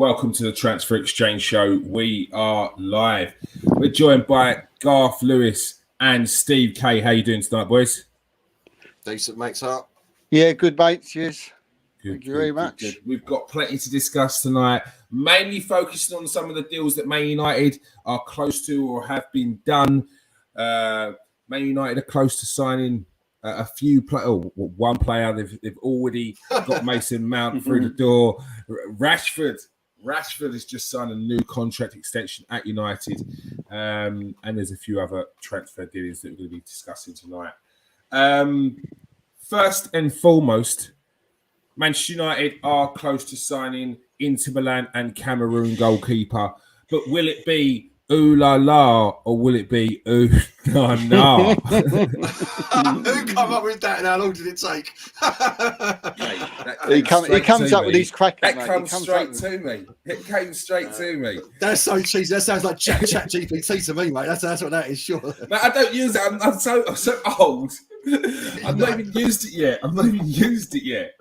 welcome to the Transfer Exchange Show. We are live. We're joined by Garth Lewis and Steve K. How you doing tonight, boys? Decent, mates up. Yeah, good, mates. Yes. Good, Thank you very much. Good. We've got plenty to discuss tonight, mainly focusing on some of the deals that Man United are close to or have been done. Man United are close to signing a few one player. They've already got Mason Mount through the door. Rashford has just signed a new contract extension at United, and there's a few other transfer deals that we're going to be discussing tonight. First and foremost, Manchester United are close to signing Inter Milan and Cameroon goalkeeper, but will it be ooh la la or will it be ooh na na? Who come up with that and how long did it take? He comes up with these crackers. That comes straight to me. It came straight to me. That's so cheesy. That sounds like chat GPT to me, mate. That's what that is, sure. But I don't use it. I'm so old. I've not even used it yet.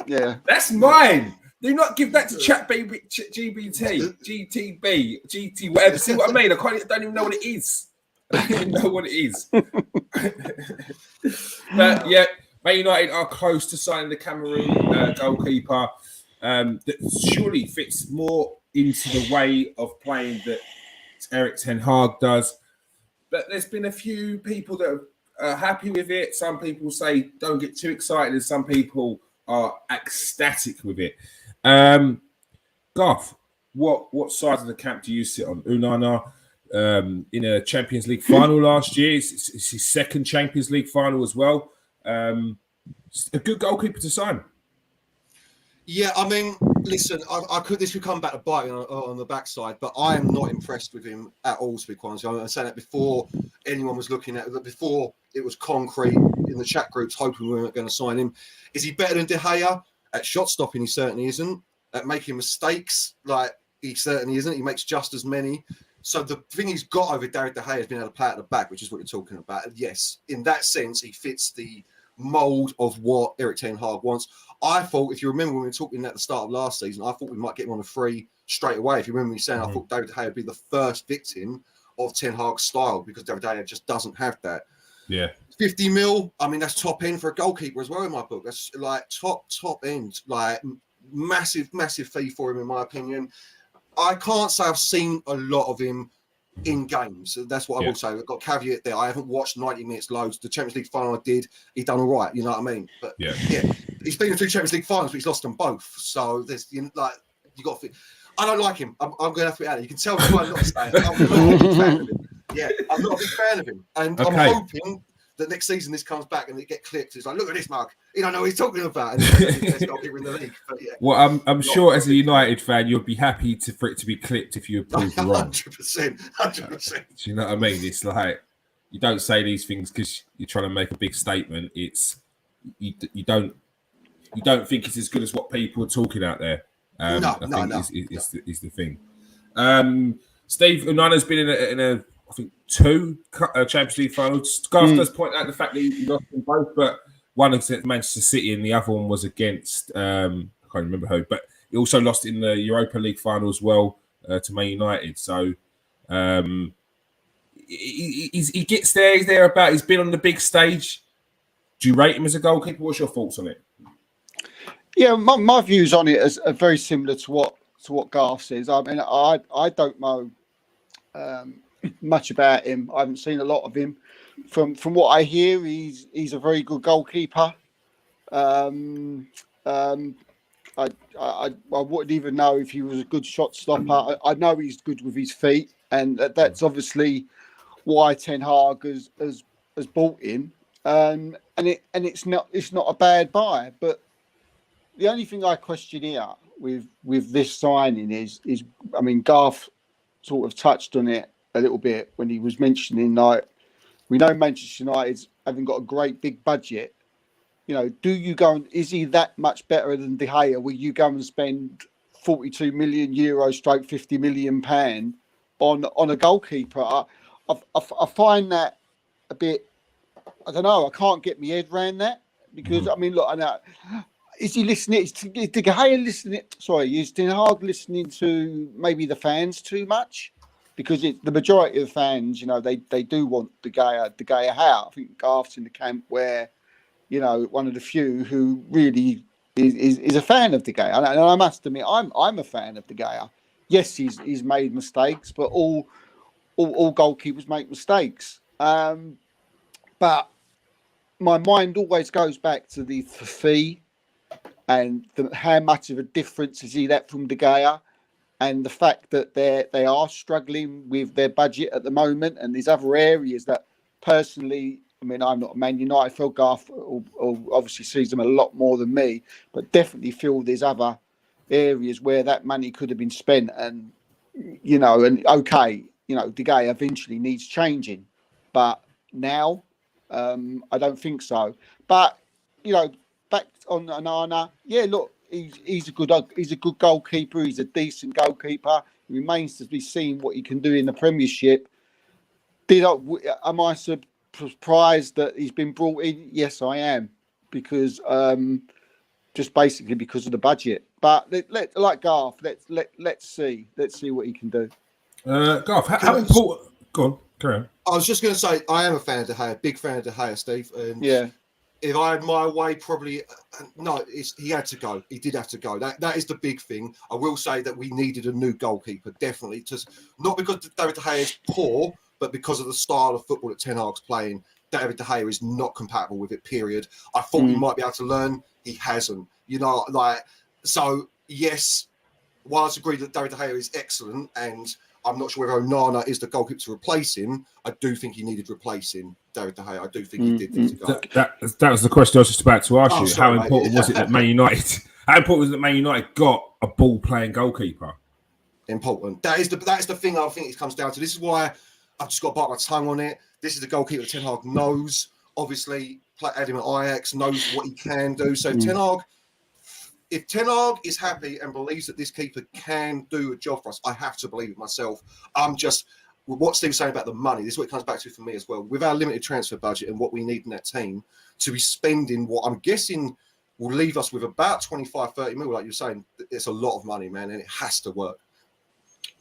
Yeah. That's mine. Do not give that to GT, whatever. See what I mean? I don't even know what it is. I don't even know what it is. But yeah, Man United are close to signing the Cameroon goalkeeper that surely fits more into the way of playing that Erik ten Hag does. But there's been a few people that are happy with it. Some people say don't get too excited, and some people are ecstatic with it. Garth, what side of the camp do you sit on? Onana in a Champions League final last year. It's his second Champions League final as well. A good goalkeeper to sign. Yeah, I mean, listen, this could come back to bite me on the backside, but I am not impressed with him at all, to be quite honest. I said that before anyone was looking at it, before it was concrete in the chat groups, hoping we weren't going to sign him. Is he better than De Gea? At shot stopping, he certainly isn't. At making mistakes, like he certainly isn't. He makes just as many. So the thing he's got over David De Gea has been able to play at the back, which is what you're talking about. Yes, in that sense, he fits the mould of what Erik ten Hag wants. I thought, if you remember when we were talking at the start of last season, I thought we might get him on a free straight away. If you remember me saying, I thought David De Gea would be the first victim of ten Hag's style because David De Gea just doesn't have that. Yeah. 50 mil, I mean, that's top end for a goalkeeper as well in my book. That's like top end, like massive fee for him, in my opinion. I can't say I've seen a lot of him in games. That's what I will say. I've got a caveat there. I haven't watched 90 minutes loads. The Champions League final I did, he done all right. You know what I mean? But yeah, he's been in 2 Champions League finals, but he's lost them both. So there's you got to. I don't like him. I'm going to have to be out. You can tell me I'm not saying. I'm not a big fan of him. Yeah, I'm not a big fan of him, and I'm hoping that next season this comes back and it get clipped. It's like, look at this mug. He don't know what he's talking about. And he's not in the league. But yeah. Well, I'm sure as a United fan, you'd be happy for it to be clipped if you were proved wrong. 100%. Do you know what I mean? It's like you don't say these things because you're trying to make a big statement. It's you don't think it's as good as what people are talking out there. I think is the thing. Steve, Onana's been in a I think 2 Champions League finals. Garth does point out the fact that he lost in both, but one against Manchester City and the other one was against I can't remember who, but he also lost in the Europa League final as well to Man United. So he gets there, he's there about. He's been on the big stage. Do you rate him as a goalkeeper? What's your thoughts on it? Yeah, my views on it are very similar to what Garth says. I mean, I don't know much about him. I haven't seen a lot of him. From what I hear, he's a very good goalkeeper. I wouldn't even know if he was a good shot stopper. I know he's good with his feet, and that's obviously why Ten Hag has bought him. And it's not a bad buy. But the only thing I question here with this signing is I mean, Garth sort of touched on it a little bit when he was mentioning, like, we know Manchester United's having got a great big budget. You know, do you go and is he that much better than De Gea? Will you go and spend 42 million euros, stroke 50 million pound on a goalkeeper? I find that a bit. I don't know. I can't get my head around that because I mean, look, I know is he listening? Is De Gea listening? Sorry, is Ten Hag listening to maybe the fans too much? Because the majority of the fans, they do want De Gea out. I think Garth's in the camp where, one of the few who really is a fan of De Gea. And I must admit, I'm a fan of De Gea. Yes, he's made mistakes, but all goalkeepers make mistakes. But my mind always goes back to the fee and how much of a difference is that from De Gea, and the fact that they are struggling with their budget at the moment, and there's other areas that personally, I mean, I'm not a Man United fan. Garth obviously sees them a lot more than me, but definitely feel there's other areas where that money could have been spent, and okay, De Gea eventually needs changing, but now I don't think so. But back on Onana, yeah, look, he's a good goalkeeper. He's a decent goalkeeper. It remains to be seen what he can do in the Premiership. Am I surprised that he's been brought in? Yes, I am, because just basically because of the budget. But like Garth, let's see what he can do. Garth, how important? Go on, carry on. I was just going to say I am a fan of De Gea, big fan of De Gea, Steve. And yeah. If I had my way, probably no. He had to go. He did have to go. That is the big thing. I will say that we needed a new goalkeeper, definitely. Just not because David De Gea is poor, but because of the style of football that Ten Hag's playing. David De Gea is not compatible with it. Period. I thought he might be able to learn. He hasn't. So yes, whilst I agree that David De Gea is excellent, and I'm not sure whether Onana is the goalkeeper to replace him. I do think he needed replacing David De Gea. I do think he did need to go. That was the question I was just about to ask you. Sorry, how important was it that Man United? How important was it that Man United got a ball-playing goalkeeper? Important. That is the thing. I think it comes down to. This is why I've just got to bite my tongue on it. This is the goalkeeper that Ten Hag knows. Obviously, had him at Ajax, knows what he can do. So if Ten Hag is happy and believes that this keeper can do a job for us, I have to believe it myself. I'm just, what Steve's saying about the money, this is what it comes back to for me as well. With our limited transfer budget and what we need in that team, to be spending what I'm guessing will leave us with about 25, 30 mil, like you're saying, it's a lot of money, man, and it has to work.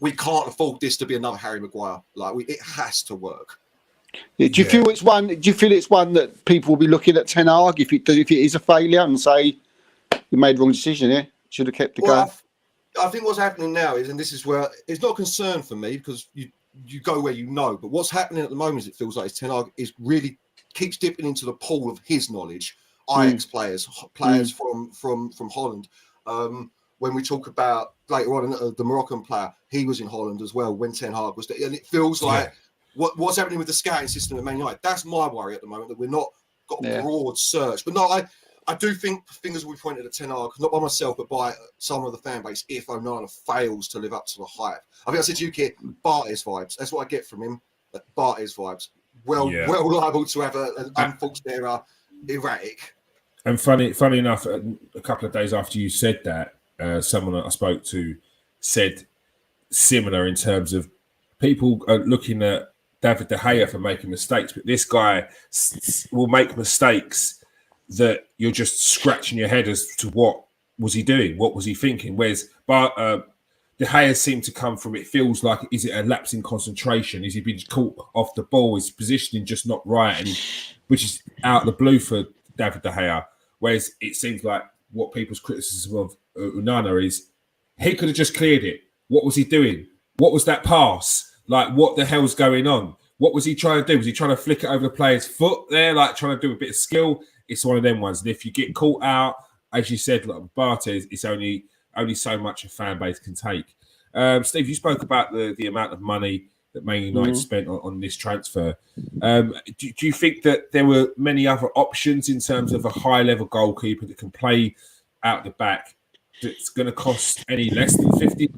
We can't afford this to be another Harry Maguire. It has to work. Do you feel it's one? Do you feel it's one that people will be looking at Ten Hag if it is a failure and say, you made the wrong decision here? Should have kept the guy. I think what's happening now is, and this is where it's not a concern for me because you go where you know. But what's happening at the moment is it feels like Ten Hag is really keeps dipping into the pool of his knowledge. Ajax players from Holland. When we talk about later on the Moroccan player, he was in Holland as well when Ten Hag was there, and it feels like what's happening with the scouting system at Man United. That's my worry at the moment, that we're not got a broad search. But no, I do think fingers will be pointed at Ten Hag, not by myself, but by some of the fan base, if Onana fails to live up to the hype. I think I said to you, Kit, Bartes vibes. That's what I get from him. Bartes vibes. Well liable to have an unfortunate error, erratic. And funny enough, a couple of days after you said that, someone that I spoke to said similar in terms of people are looking at David De Gea for making mistakes, but this guy will make mistakes that you're just scratching your head as to what was he doing, what was he thinking. Whereas De Gea seemed to come from, it feels like, is it a lapse in concentration? Is he been caught off the ball? Is positioning just not right? And which is out of the blue for David De Gea. Whereas it seems like what people's criticism of Onana is, he could have just cleared it. What was he doing? What was that pass? Like, what the hell's going on? What was he trying to do? Was he trying to flick it over the player's foot there, like trying to do a bit of skill? It's one of them ones. And if you get caught out, as you said, like Bartes, it's only so much a fan base can take. Steve, you spoke about the amount of money that Man United spent on this transfer. Do you think that there were many other options in terms of a high-level goalkeeper that can play out the back that's going to cost any less than 50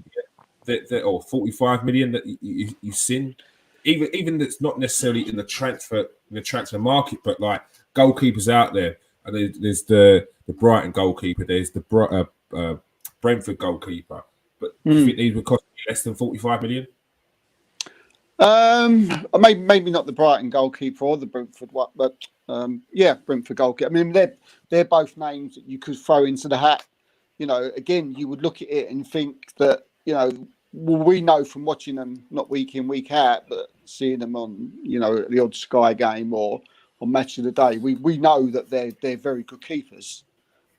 or 45 million that you've seen? Even that's not necessarily in the transfer market, but like goalkeepers out there. And there's the Brighton goalkeeper, there's the Brentford goalkeeper. But do you think these would cost less than 45 million? Maybe not the Brighton goalkeeper or the Brentford one, but Brentford goalkeeper. I mean, they're both names that you could throw into the hat. You know, again, you would look at it and think that, you know, well, we know from watching them, not week in, week out, but seeing them on, you know, the odd Sky game or on Match of the Day, we know that they're very good keepers,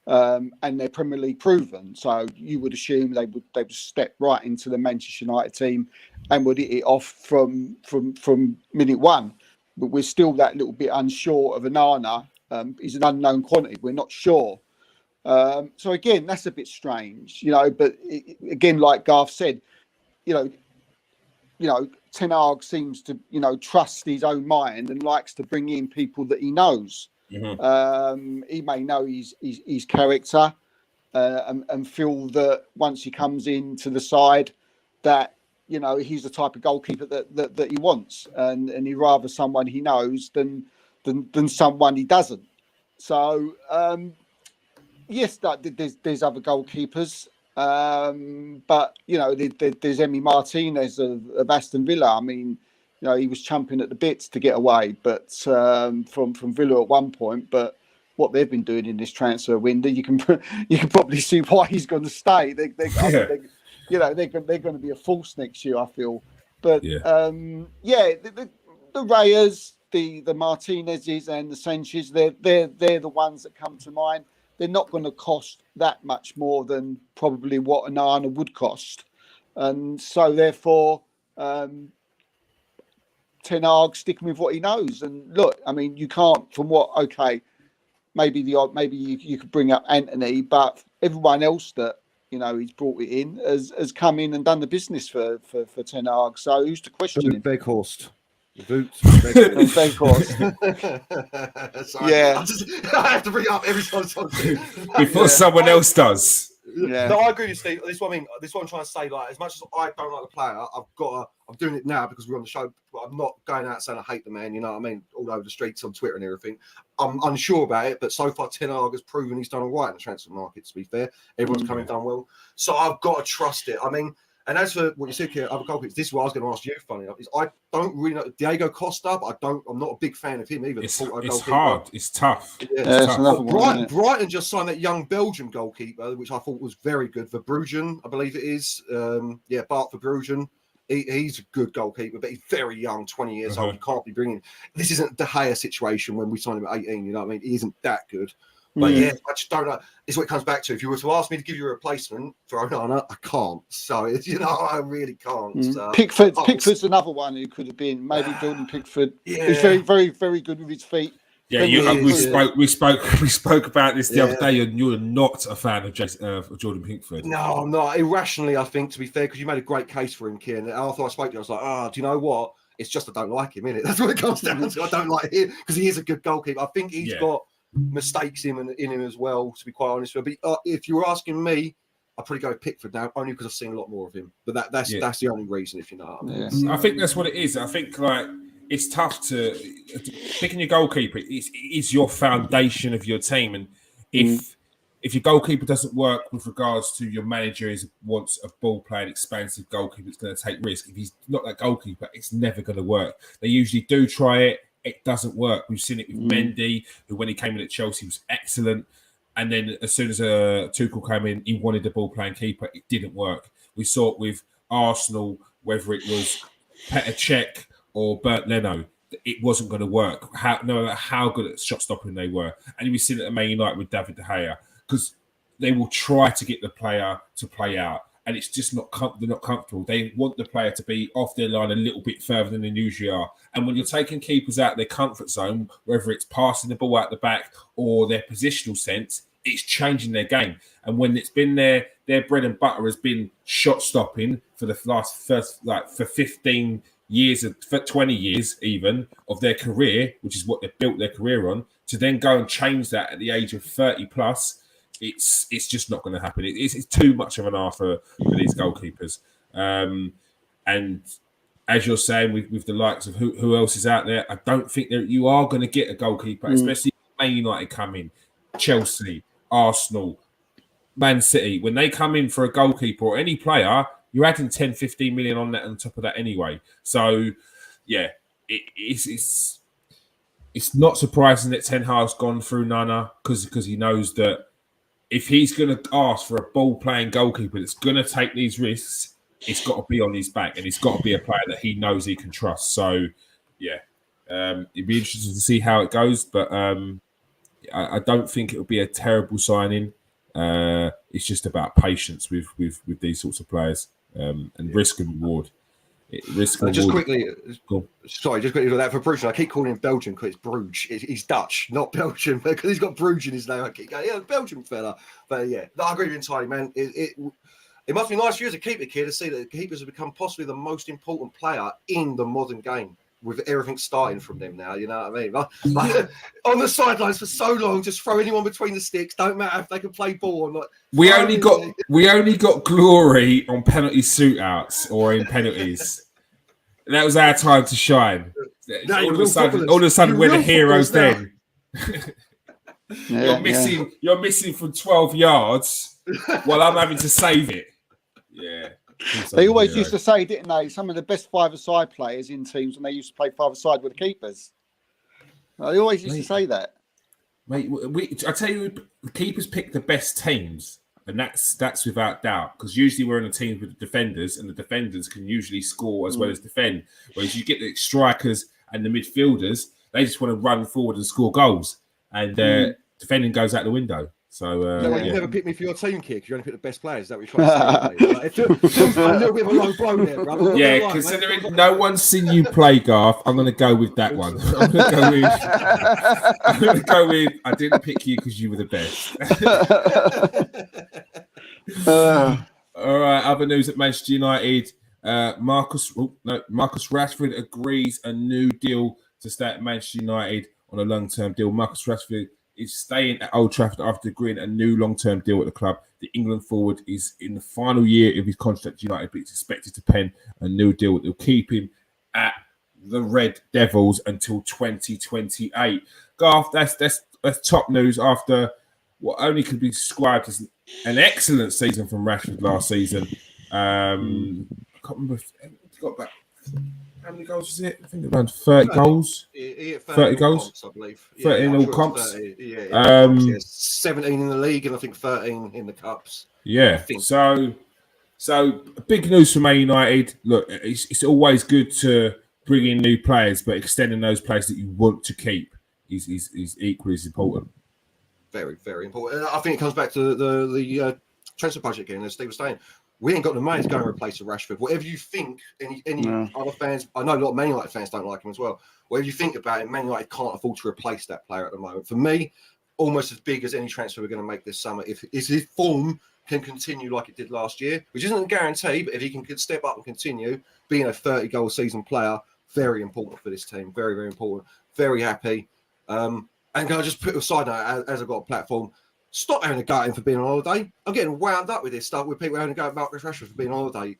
and they're Premier League proven. So you would assume they would step right into the Manchester United team and would hit it off from minute one. But we're still that little bit unsure of Onana. He's an unknown quantity. We're not sure. So again, that's a bit strange, you know. But again, like Garth said, you know, Ten Hag seems to, you know, trust his own mind and likes to bring in people that he knows. Mm-hmm. He may know his character and feel that once he comes into the side, that, you know, he's the type of goalkeeper that he wants, and he'd rather someone he knows than someone he doesn't. So yes, there's other goalkeepers, but you know, there's Emi Martinez of Aston Villa. I mean, you know, he was champing at the bits to get away, but from Villa at one point. But what they've been doing in this transfer window, you can probably see why he's going to stay. You know, they're going to be a force next year, I feel. But the Reyes, the Martinezes, and the Sanches, they're the ones that come to mind. They're not going to cost that much more than probably what Onana would cost, and so therefore, Ten Hag sticking with what he knows. And look, I mean, you can't maybe you could bring up Anthony, but everyone else that, you know, he's brought it in has come in and done the business for Ten Hag. So who's to question him? Beghorst. Boots. Sorry, yeah, I have to bring it up every time before someone else does. Yeah. No, I agree with Steve. This is what I mean. This is what I'm trying to say. Like, as much as I don't like the player, I'm doing it now because we're on the show. But I'm not going out saying I hate the man. You know what I mean? All over the streets on Twitter and everything. I'm unsure about it, but so far Ten Hag has proven he's done all right in the transfer market. To be fair, everyone's coming done well. So I've got to trust it. I mean. And as for what you said here, other goalkeepers, this is what I was going to ask you. Funny enough, is I don't really know Diego Costa. But I'm not a big fan of him either. It's hard. It's tough. Yeah, it's tough. Brighton just signed that young Belgian goalkeeper, which I thought was very good. Verbruggen, I believe it is. Bart Verbruggen. He's a good goalkeeper, but he's very young, 20 years old. You can't be bringing. This isn't the De Gea situation when we signed him at 18. You know what I mean? He isn't that good. But I just don't know. It's what it comes back to. If you were to ask me to give you a replacement for Onana, I can't. So, you know, I really can't. So, Pickford's another one who could have been. Maybe Jordan Pickford. Yeah. He's very, very, very good with his feet. Yeah, we spoke about this the other day, and you're not a fan of Jordan Pickford. No, I'm not. Irrationally, I think, to be fair, because you made a great case for him, Kian. After I spoke to you, I was like, do you know what? It's just I don't like him, innit? That's what it comes down to. I don't like him because he is a good goalkeeper. I think he's got mistakes in him as well, to be quite honest. But if you were asking me, I'd probably go Pickford now, only because I've seen a lot more of him. But that's the only reason, if you know what I mean. I think that's what it is. I think like it's tough to picking your goalkeeper. It's your foundation of your team, and if your goalkeeper doesn't work with regards to your manager wants a ball playing, expansive goalkeeper, it's going to take risk. If he's not that goalkeeper, it's never going to work. They usually do try it. It doesn't work. We've seen it with Mendy, who when he came in at Chelsea was excellent. And then as soon as Tuchel came in, he wanted the ball-playing keeper. It didn't work. We saw it with Arsenal, whether it was Petr Cech or Bernd Leno. It wasn't going to work, no matter how good at shot-stopping they were. And we've seen it at Man United with David De Gea, because they will try to get the player to play out. And it's just they're not comfortable. They want the player to be off their line a little bit further than they usually are. And when you're taking keepers out of their comfort zone, whether it's passing the ball out the back or their positional sense, it's changing their game. And when it's been their bread and butter has been shot stopping for the for 15 years, for 20 years even of their career, which is what they've built their career on, to then go and change that at the age of 30 plus. It's just not going to happen. It's too much of an R for these goalkeepers. And as you're saying, with the likes of who else is out there, I don't think that you are going to get a goalkeeper, especially Man United come in, Chelsea, Arsenal, Man City. When they come in for a goalkeeper or any player, you're adding 10, 15 million on that on top of that anyway. So, yeah, it's it's not surprising that Ten Hag's gone through Nana because he knows that if he's going to ask for a ball-playing goalkeeper that's going to take these risks, it's got to be on his back, and it's got to be a player that he knows he can trust. So, yeah, it'd be interesting to see how it goes, but I don't think it'll be a terrible signing. It's just about patience with these sorts of players and risk and reward. Just quickly, sorry, just quickly for that for Bruges. I keep calling him Belgian because it's Bruges. He's Dutch, not Belgian, because he's got Bruges in his name. I keep going, yeah, Belgian fella. But yeah, no, I agree with you entirely, man. It must be nice for you as a keeper kid to see that keepers have become possibly the most important player in the modern game, with everything starting from them now. You know what I mean? Like on the sidelines for so long, just throw anyone between the sticks. Don't matter if they can play ball or not. We only got glory on penalty shootouts or in pennies. That was our time to shine. All of a sudden, we're the heroes then. You're missing from 12 yards while I'm having to save it. Yeah. They always used to say, didn't they? Some of the best five-a-side players in teams when they used to play five-a-side were the keepers. They always used to say that. Mate, I tell you, the keepers pick the best teams, and that's without doubt. Because usually we're in a team with the defenders, and the defenders can usually score as well as defend. Whereas you get the strikers and the midfielders, they just want to run forward and score goals, and defending goes out the window. So you never picked me for your team, kid, because you only picked the best players. Is that what you're trying to say? Like, a little bit of a low blow there, brother. Yeah, considering no one's seen you play, Garth, I'm going to go with that one. I'm going to go with. I didn't pick you because you were the best. All right. Other news at Manchester United. Marcus Rashford agrees a new deal to stay at Manchester United on a long-term deal. Marcus Rashford is staying at Old Trafford after agreeing a new long-term deal at the club. The England forward is in the final year of his contract at United, but he's expected to pen a new deal that will keep him at the Red Devils until 2028. Garth, that's top news after what only could be described as an excellent season from Rashford last season. I can't remember. He got back. How many goals was it? I think around 30 goals. 30 goals, comps, I believe. 30 in all comps. 17 in the league and I think 13 in the cups. Yeah. So big news for Man United. Look, it's always good to bring in new players, but extending those players that you want to keep is equally as important. Very, very important. I think it comes back to the transfer budget again, as Steve was saying. We ain't got the money to go and replace a Rashford. Whatever you think, any other fans, I know a lot of Man United fans don't like him as well. Whatever you think about it, Man United can't afford to replace that player at the moment. For me, almost as big as any transfer we're going to make this summer. If his form can continue like it did last year, which isn't a guarantee, but if he can step up and continue being a 30-goal season player, very important for this team. Very, very important. Very happy. And can I just put a side note, as I've got a platform, stop having a go at him for being on holiday. I'm getting wound up with this stuff with people having a go at Marcus Rashford for being on holiday.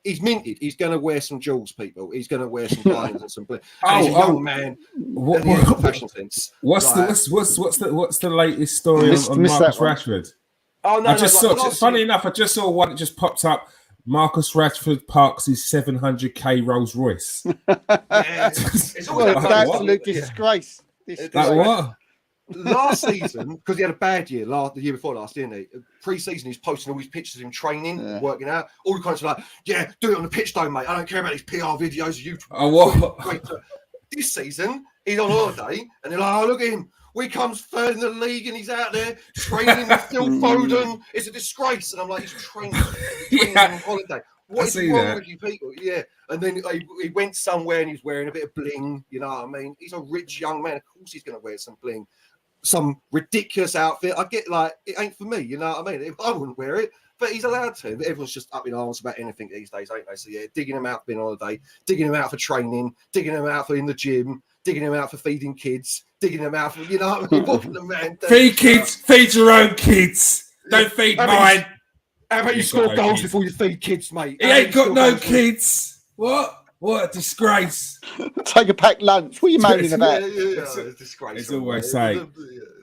He's minted. He's going to wear some jewels, people. He's going to wear some diamonds and some bling. He's a young man. What fashion sense? What's the latest story on Marcus Rashford? Oh no! Funny enough, I just saw one that just popped up. Marcus Rashford parks his 700k Rolls Royce. It's always an absolute disgrace. Like what? Last season, because he had a bad year, the year before last, didn't he? Pre-season, he's posting all these pictures of him training, working out. All the kinds of like, yeah, do it on the pitch, though, mate. I don't care about these PR videos of you. Oh, what? This season, he's on holiday, and they're like, oh, look at him. We comes third in the league, and he's out there training with Phil Foden. It's a disgrace. And I'm like, he's training on holiday. What is wrong with you people? Yeah. And then he went somewhere, and he's wearing a bit of bling. You know what I mean? He's a rich young man. Of course, he's going to wear some bling. Some ridiculous outfit. I get like, it ain't for me, you know what I mean? I wouldn't wear it, but he's allowed to. Everyone's just up in arms about anything these days, ain't they? So yeah, digging him out for being on holiday, digging him out for training, digging him out for in the gym, digging him out for feeding kids, digging him out for, you know what I mean? Walking the man. Feed kids, feed your own kids. Don't feed mine. How about you score goals before you feed kids, mate? He ain't got no kids. What? What a disgrace. Take a packed lunch. What are you moaning about? It's disgraceful. It's always saying.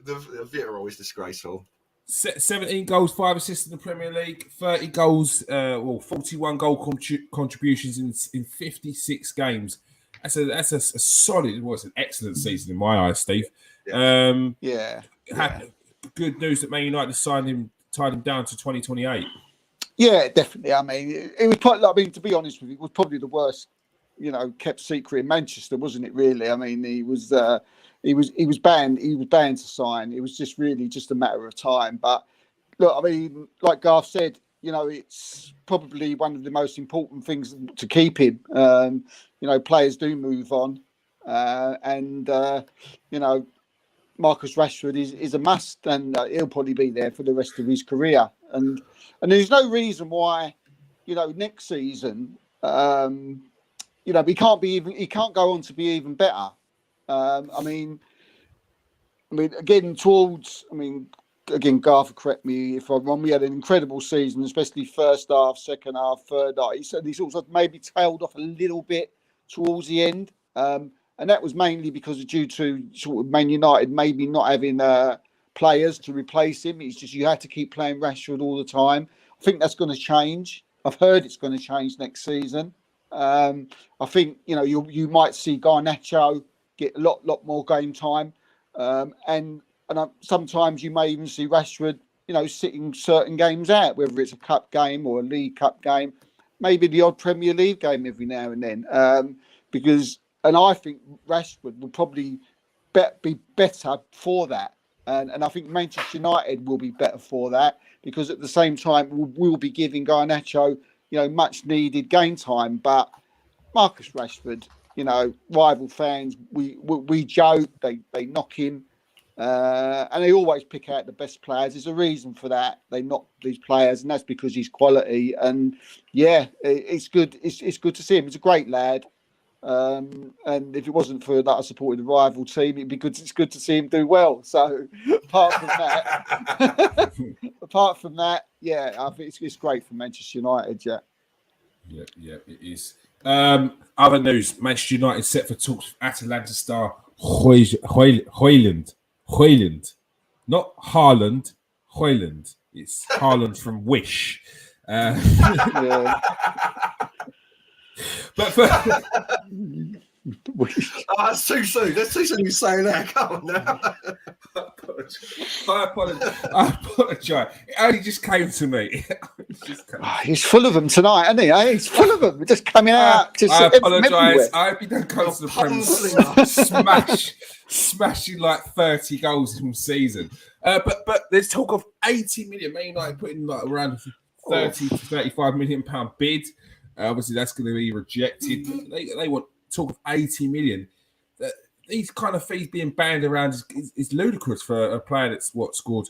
The Vita are always disgraceful. 17 goals, 5 assists in the Premier League, 30 goals, 41 goal contributions in 56 games. that's a solid. Well, it's an excellent season in my eyes, Steve. Good news that Man United tied him down to 2028. Yeah, definitely. I mean, it was probably. I mean, to be honest with you, it was probably the worst, kept secret in Manchester, wasn't it? Really. I mean, he was banned. He was banned to sign. It was just a matter of time. But look, I mean, like Garth said, it's probably one of the most important things to keep him. Players do move on, and Marcus Rashford is a must, and he'll probably be there for the rest of his career. And there's no reason why, next season, he can't go on to be even better. Again, Garth, correct me if I'm wrong. We had an incredible season, especially first half, second half, third half. He said he sort of maybe tailed off a little bit towards the end. And that was mainly due to sort of Man United maybe not having players to replace him. It's just you had to keep playing Rashford all the time. I think that's going to change. I've heard it's going to change next season. I think you might see Garnacho get a lot more game time, and sometimes you may even see Rashford sitting certain games out, whether it's a cup game or a League Cup game, maybe the odd Premier League game every now and then, And I think Rashford will probably be better for that. And I think Manchester United will be better for that, because at the same time, we'll be giving Garnacho, much needed game time. But Marcus Rashford, rival fans, we joke, they knock him. And they always pick out the best players. There's a reason for that. They knock these players, and that's because he's quality. And yeah, it's good. It's good to see him. He's a great lad. And if it wasn't for that, I supported the rival team, it'd be good. It's good to see him do well. So apart from that, yeah, I think it's great for Manchester United. Yeah, it is. Other news: Manchester United set for talks with Atalanta star Højlund, not Haaland, Højlund. It's Haaland from Wish. But that's too soon. That's too soon you saying that. Come on now. I apologise. It only just came to me. He's full of them tonight, isn't he? He's full of them. Just coming out. I apologise. I hope he don't come to the Premier smashing like 30 goals in the season. But there's talk of 80 million. Man United putting like around 30 to 35 million pound bid. Obviously, that's going to be rejected. They want talk of 80 million. These kind of fees being banned around is ludicrous for a player that's scored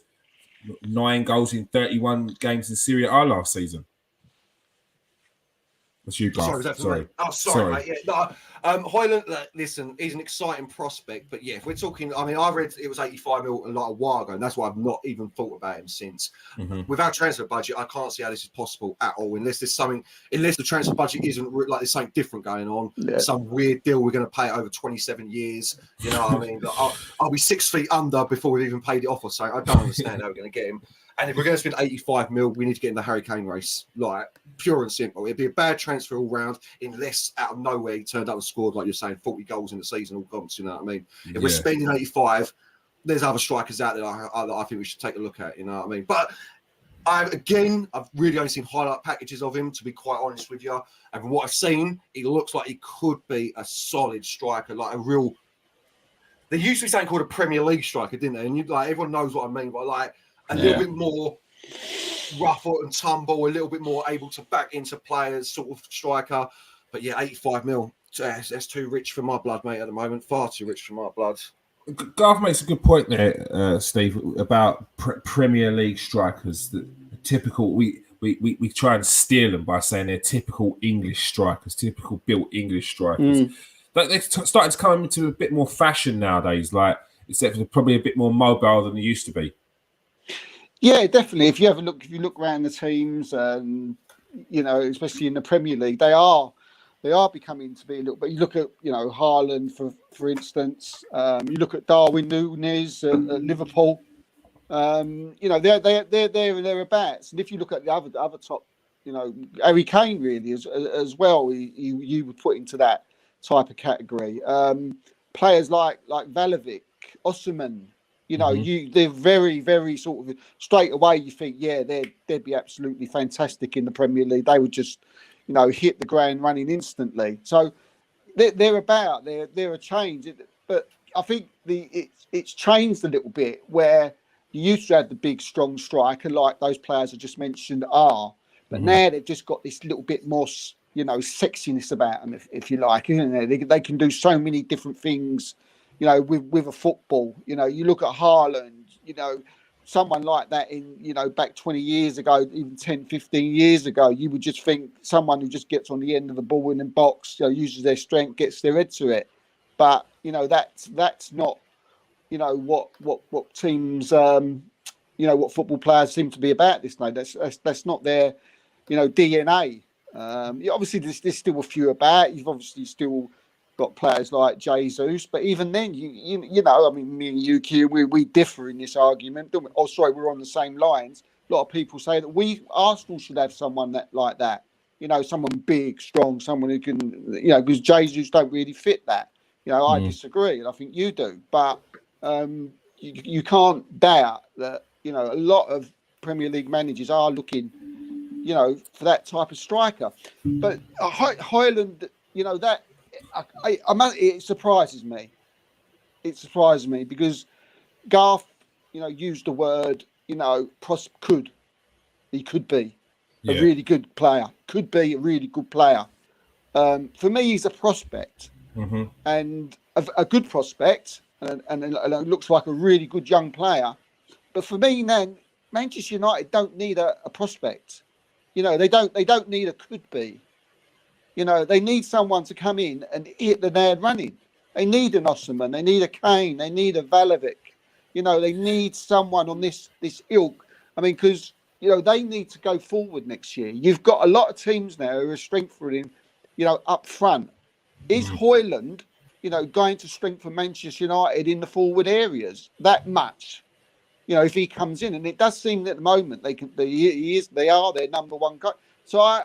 9 goals in 31 games in Serie A last season. That's you, Garth. Sorry. Oh, sorry, mate. Yeah, no, Højlund, listen, he's an exciting prospect, but yeah, if we're talking, I mean, I read it was 85 mil a while ago, and that's why I've not even thought about him since. With our transfer budget, I can't see how this is possible at all, unless the transfer budget isn't like there's something different going on, some weird deal we're going to pay it over 27 years. You know what I mean? I'll be 6 feet under before we've even paid it off or something. I don't understand how we're going to get him. And if we're going to spend 85 mil, we need to get in the Harry Kane race, like pure and simple. It'd be a bad transfer all round, unless out of nowhere he turned up and scored, like you're saying, 40 goals in the season, all gone. You know what I mean? If we're spending 85, there's other strikers out there that I think we should take a look at. You know what I mean? But I've really only seen highlight packages of him, to be quite honest with you. And from what I've seen, he looks like he could be a solid striker, like a real. There used to be something called a Premier League striker, didn't they? And everyone knows what I mean, but like. A little bit more rough and tumble, a little bit more able to back into players, sort of striker. But yeah, 85 mil, that's too rich for my blood, mate, at the moment. Far too rich for my blood. Garth makes a good point there, Steve, about Premier League strikers. The typical, we try and steal them by saying they're typical English strikers, typical built English strikers. But they're starting to come into a bit more fashion nowadays, like, except they're probably a bit more mobile than they used to be. Yeah, definitely. If you look around the teams, especially in the Premier League, they are becoming to be a little bit. You look at Haaland for instance. You look at Darwin Núñez at Liverpool. They're thereabouts. And if you look at the other top, Harry Kane really as well, you would put into that type of category. Players like Valovic, Osimhen, they're very, very sort of straight away. You think, yeah, they'd be absolutely fantastic in the Premier League. They would just, hit the ground running instantly. So they're a change, but I think it's changed a little bit where you used to have the big, strong striker like those players I just mentioned are, but now they've just got this little bit more, sexiness about them, if you like, isn't it? They can do so many different things, with a football. You look at Haaland, someone like that back 20 years ago, even 10, 15 years ago, you would just think someone who just gets on the end of the ball in the box, uses their strength, gets their head to it. But, that's not, what teams, what football players seem to be about this night. That's not their, DNA. Obviously, there's still a few about. You've obviously still got players like Jesus, but even then, I mean, me and you, Q, we differ in this argument, don't we? Oh, sorry, we're on the same lines. A lot of people say that Arsenal should have someone like that, someone big, strong, someone who can, because Jesus don't really fit that. I disagree, and I think you do, but you can't doubt that, a lot of Premier League managers are looking, for that type of striker. But Højlund, that it surprises me. It surprises me because Garth, used the word, he could be a really good player. Could be a really good player. For me, he's a prospect, and a good prospect, and it looks like a really good young player. But for me, then Manchester United don't need a prospect. They don't need a could be. They need someone to come in and hit the nail running. They need an Osimhen, they need a Kane, they need a Valovic. They need someone on this ilk. I mean, because they need to go forward next year. You've got a lot of teams now who are strengthening, up front. Is Højlund, going to strengthen Manchester United in the forward areas that much? If he comes in, and it does seem that at the moment they are their number one guy. So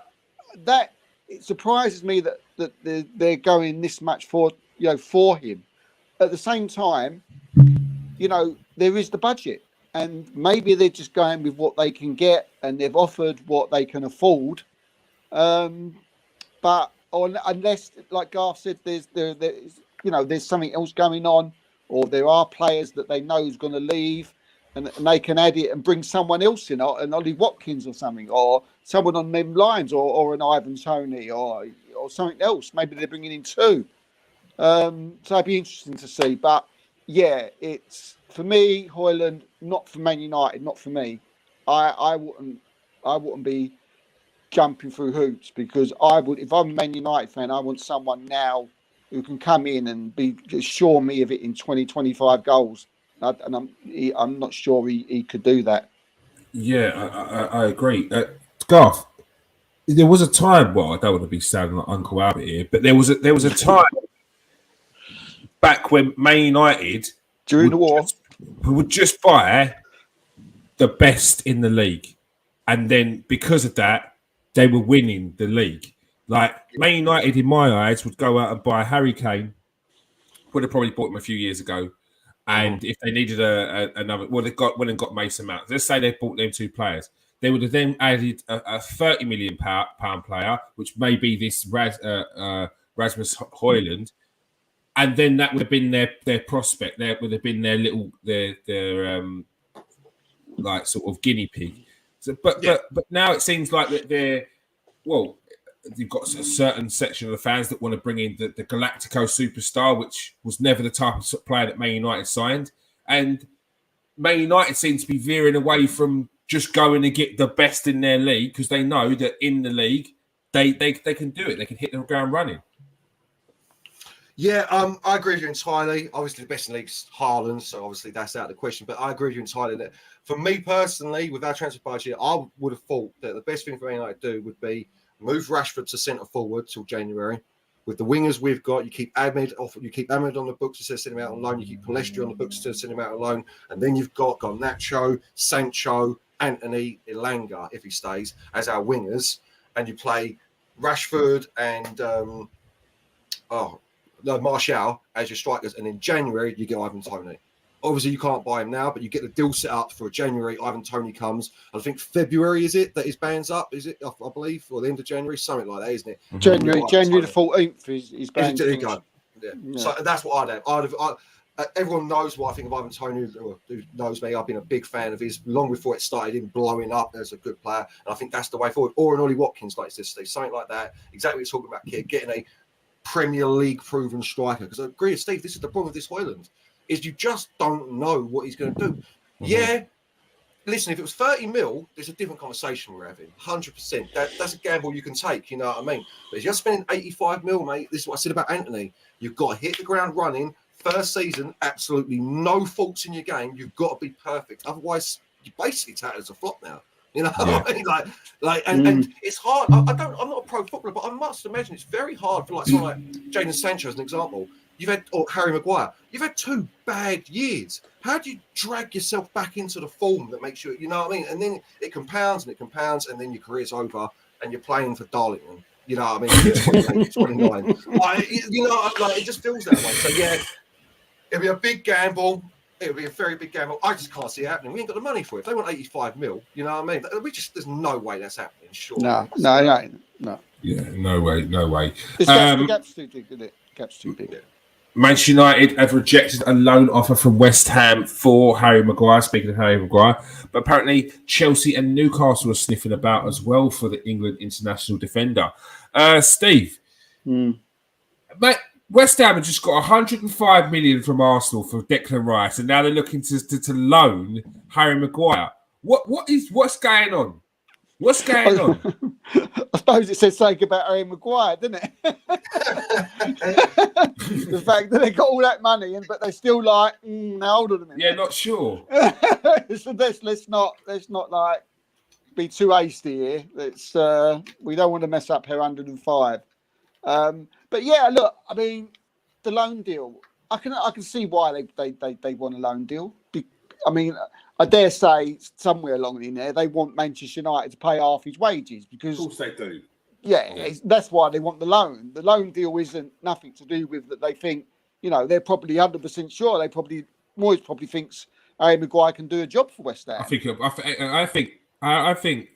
it surprises me that they're going this much for him. At the same time, there is the budget, and maybe they're just going with what they can get, and they've offered what they can afford. But unless, like Garth said, there's something else going on, or there are players that they know is going to leave. And they can add it and bring someone else in, an Ollie Watkins or something, or someone on them lines, or an Ivan Toney, or something else. Maybe they're bringing in two. So it'd be interesting to see. But yeah, it's for me, Højlund, not for Man United, not for me. I wouldn't be jumping through hoops, because I would, if I'm a Man United fan, I want someone now who can come in and assure me of it in 20, 25 goals. And I'm not sure he could do that. Yeah, I agree. Garth, there was a time. Well, I don't want to be sounding like Uncle Albert here, but there was a time back when Man United during the war would just buy the best in the league, and then because of that, they were winning the league. Like Man United, in my eyes, would go out and buy Harry Kane. Would have probably bought him a few years ago. And if they needed another, they went and got Mason Mount. Let's say they bought them two players. They would have then added a £30 million player, which may be this Rasmus Højlund, and then that would have been their prospect. That would have been their like sort of guinea pig. So, but now it seems like that you've got a certain section of the fans that want to bring in the Galactico superstar, which was never the type of player that Man United signed. And Man United seem to be veering away from just going to get the best in their league, because they know that in the league, they can do it. They can hit the ground running. Yeah, I agree with you entirely. Obviously, the best in the league's Haaland, so obviously that's out of the question. But I agree with you entirely that for me personally, with our transfer budget, I would have thought that the best thing for Man United to do would be move Rashford to centre forward till January. With the wingers we've got, you keep Ahmed on the books instead of sending him out on loan. You keep Palestri on the books instead of sending him out on loan. And then you've got Nacho, Sancho, Anthony, Elanga, if he stays, as our wingers. And you play Rashford and Martial as your strikers, and in January you get Ivan Toney. Obviously, you can't buy him now, but you get the deal set up for January. Ivan Toney comes. I think February is it that his ban's up? Is it? I believe, or the end of January, something like that, isn't it? January the 14th. His ban. There you go. Yeah. So that's what I'd have. Everyone knows what I think of Ivan Toney. Who knows me? I've been a big fan of his long before it started him blowing up as a good player, and I think that's the way forward. Or an Ollie Watkins, like this, something like that. Exactly what you're talking about, kid. Getting a Premier League proven striker. Because I agree with Steve. This is the problem with this Hoyland. Is you just don't know what he's going to do. Yeah, listen, if it was 30 mil, there's a different conversation we're having. 100%. That's a gamble you can take, you know what I mean? But if you're spending 85 mil, mate, this is what I said about Anthony. You've got to hit the ground running. First season, absolutely no faults in your game. You've got to be perfect. Otherwise, you're basically touted as a flop now. You know what I mean? And it's hard. I'm not a pro footballer, but I must imagine it's very hard for someone like Jadon Sancho as an example. You've had, or Harry Maguire, you've had 2 bad years. How do you drag yourself back into the form that makes you know what I mean? And then it compounds, and then your career's over and you're playing for Darlington. You know what I mean? You're 28, 29. It just feels that way. So, yeah, it'll be a big gamble. It'll be a very big gamble. I just can't see it happening. We ain't got the money for it. If they want 85 mil, you know what I mean? There's no way that's happening, sure. No. Yeah, no way. The gap's too big, isn't it? Gap's too big. Manchester United have rejected a loan offer from West Ham for Harry Maguire, speaking of Harry Maguire. But apparently Chelsea and Newcastle are sniffing about as well for the England international defender. Steve, mate, West Ham have just got 105 million from Arsenal for Declan Rice, and now they're looking to loan Harry Maguire. What's going on? What's going on? I suppose it says something about Harry Maguire, didn't it? The fact that they got all that money, but they're still like, now hold on a minute. Yeah, not sure. So let's not like be too hasty here. Let's we don't want to mess up her 105. But yeah, look, I mean, the loan deal. I can see why they want a loan deal. I mean, I dare say somewhere along in there they want Manchester United to pay half his wages because, of course, they do. Yeah, that's why they want the loan. The loan deal isn't nothing to do with that. They think, they're probably 100% sure. Moyes probably thinks Harry Maguire can do a job for West Ham. I think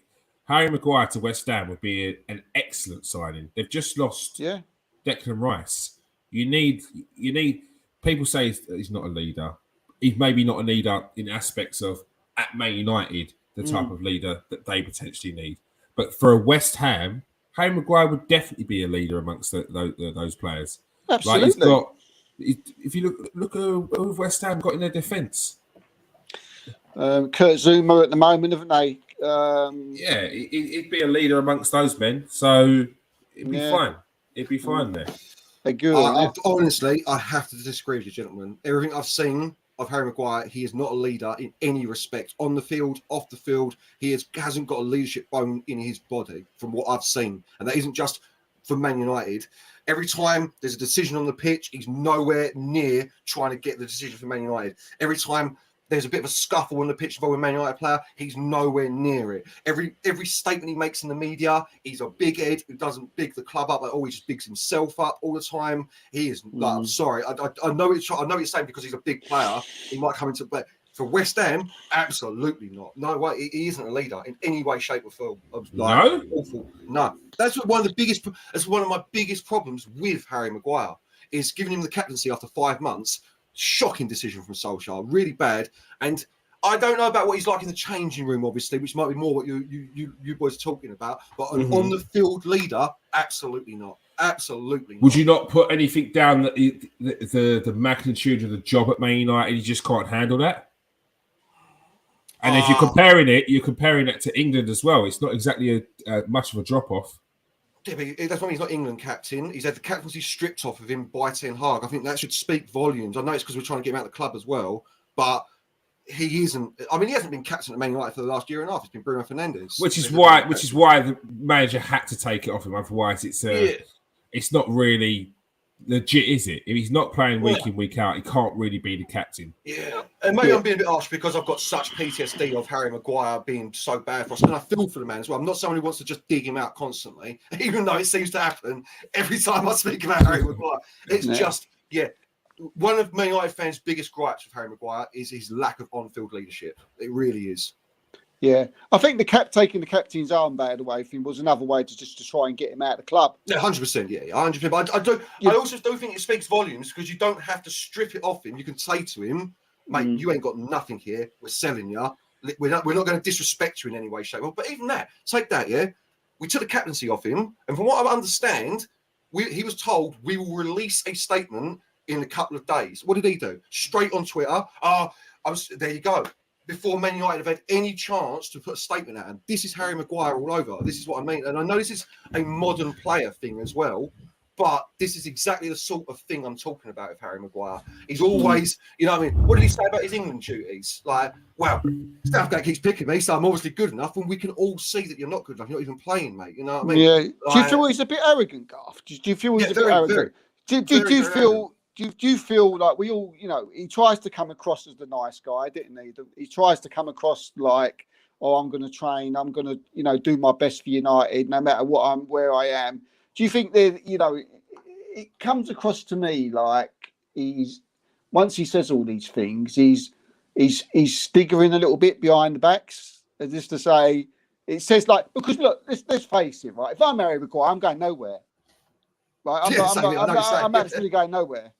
Harry Maguire to West Ham would be an excellent signing. They've just lost Declan Rice. You need. People say he's not a leader. He's maybe not a leader in aspects of at Man United, the type of leader that they potentially need. But for a West Ham, Harry Maguire would definitely be a leader amongst those players. Absolutely. If you look who West Ham got in their defence. Kurt Zuma at the moment, haven't they? He'd be a leader amongst those men. So it'd be fine. It'd be fine there. They're good. Honestly, I have to disagree with you, gentlemen. Everything I've seen of Harry Maguire, he is not a leader in any respect. On the field, off the field, he hasn't got a leadership bone in his body from what I've seen. And that isn't just for Man United. Every time there's a decision on the pitch, he's nowhere near trying to get the decision for Man United. Every time there's a bit of a scuffle on the pitch involving a Man United player, he's nowhere near it. Every statement he makes in the media, he's a big head who doesn't big the club up. He just bigs himself up all the time. He is. I'm sorry. I know it's saying because he's a big player, he might come into. But for West Ham, absolutely not. No way. He isn't a leader in any way, shape, or form. No, awful. No. That's one of my biggest problems with Harry Maguire is giving him the captaincy after 5 months. Shocking decision from Solskjaer, really bad. And I don't know about what he's like in the changing room, obviously, which might be more what you boys are talking about. But on the field leader, absolutely not. Absolutely not. Would you not put anything down that the magnitude of the job at Man United, he just can't handle that? And if you're comparing it to England as well, it's not exactly much of a drop off. Yeah, but that's why he's not England captain. He's had the captaincy stripped off of him by Ten Hag. I think that should speak volumes. I know it's because we're trying to get him out of the club as well, but he isn't. I mean, he hasn't been captain at Man United for the last year and a half. It's been Bruno Fernandes, which is why the manager had to take it off him. Otherwise, it's not really legit is it? If he's not playing week in, week out, he can't really be the captain. Yeah, and maybe I'm being a bit harsh because I've got such PTSD of Harry Maguire being so bad for us, and I feel for the man as well. I'm not someone who wants to just dig him out constantly, even though it seems to happen every time I speak about Harry Maguire. It's just, one of Man United fans' biggest gripes with Harry Maguire is his lack of on-field leadership. It really is. Yeah, I think taking the captain's armband away from him was another way to try and get him out of the club. Yeah, 100%. Yeah, 100%. But I also do think it speaks volumes because you don't have to strip it off him. You can say to him, "Mate, you ain't got nothing here. We're selling you. We're not going to disrespect you in any way, shape, or." But even that, take that. Yeah, we took the captaincy off him, and from what I understand, he was told we will release a statement in a couple of days. What did he do? Straight on Twitter. There you go. Before Man United have had any chance to put a statement out. And this is Harry Maguire all over. This is what I mean. And I know this is a modern player thing as well, but this is exactly the sort of thing I'm talking about with Harry Maguire. He's always, you know what I mean? What did he say about his England duties? Like, well, Southgate keeps picking me, so I'm obviously good enough. And we can all see that you're not good enough. You're not even playing, mate. You know what I mean? Yeah. Do you feel he's a bit arrogant, Garth? Do you feel he's a bit arrogant? Do you feel like we all, he tries to come across as the nice guy, didn't he? He tries to come across like, oh, I'm going to train, I'm going to, do my best for United, no matter where I am. Do you think that, it comes across to me like once he says all these things, he's stiggering a little bit behind the backs, just to say, it says like, because look, let's face it, right? If I'm Harry Maguire, I'm going nowhere. Right, I'm actually going nowhere.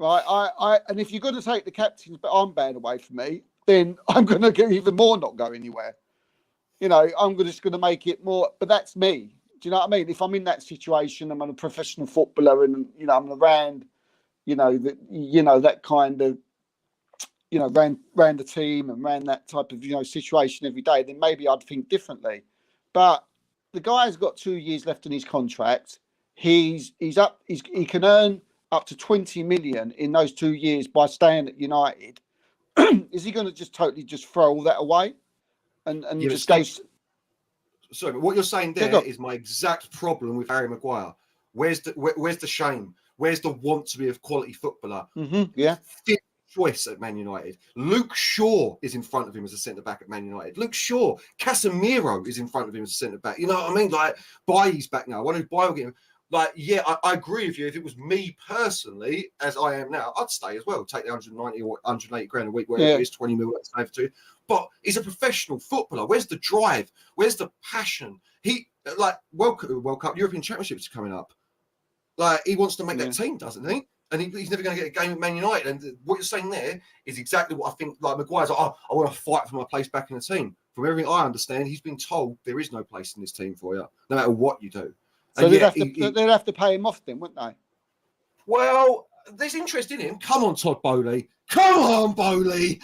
Right, and if you're going to take the captain's armband away from me, then I'm going to get even more not go anywhere. I'm just going to make it more. But that's me. Do you know what I mean? If I'm in that situation, I'm a professional footballer, and I'm around, that kind of, ran the team and ran that type of situation every day, then maybe I'd think differently. But the guy's got 2 years left in his contract. He can earn up to 20 million in those 2 years by staying at United. Is he going to just totally throw all that away and just go? Sorry, but what you're saying there is my exact problem with Harry Maguire. Where's the shame? Where's the want to be a quality footballer? Yeah. Fifth choice at Man United. Luke Shaw is in front of him as a centre back at Man United. Luke Shaw, Casemiro is in front of him as a centre back. You know what I mean? Like, Bailly's back now. I wonder if Bailly will get him. Like, yeah, I agree with you. If it was me personally, as I am now, I'd stay as well. Take the 190 or 180 grand a week, whatever it is, 20 mil, let's say for two. But he's a professional footballer. Where's the drive? Where's the passion? World Cup, European Championships are coming up. Like, he wants to make that team, doesn't he? And he's never going to get a game at Man United. And what you're saying there is exactly what I think. Like, Maguire's like, I want to fight for my place back in the team. From everything I understand, he's been told there is no place in this team for you, no matter what you do. So they'd have to pay him off then, wouldn't they? Well, there's interest in him. Come on, Todd Bowley. Come on, Bowley.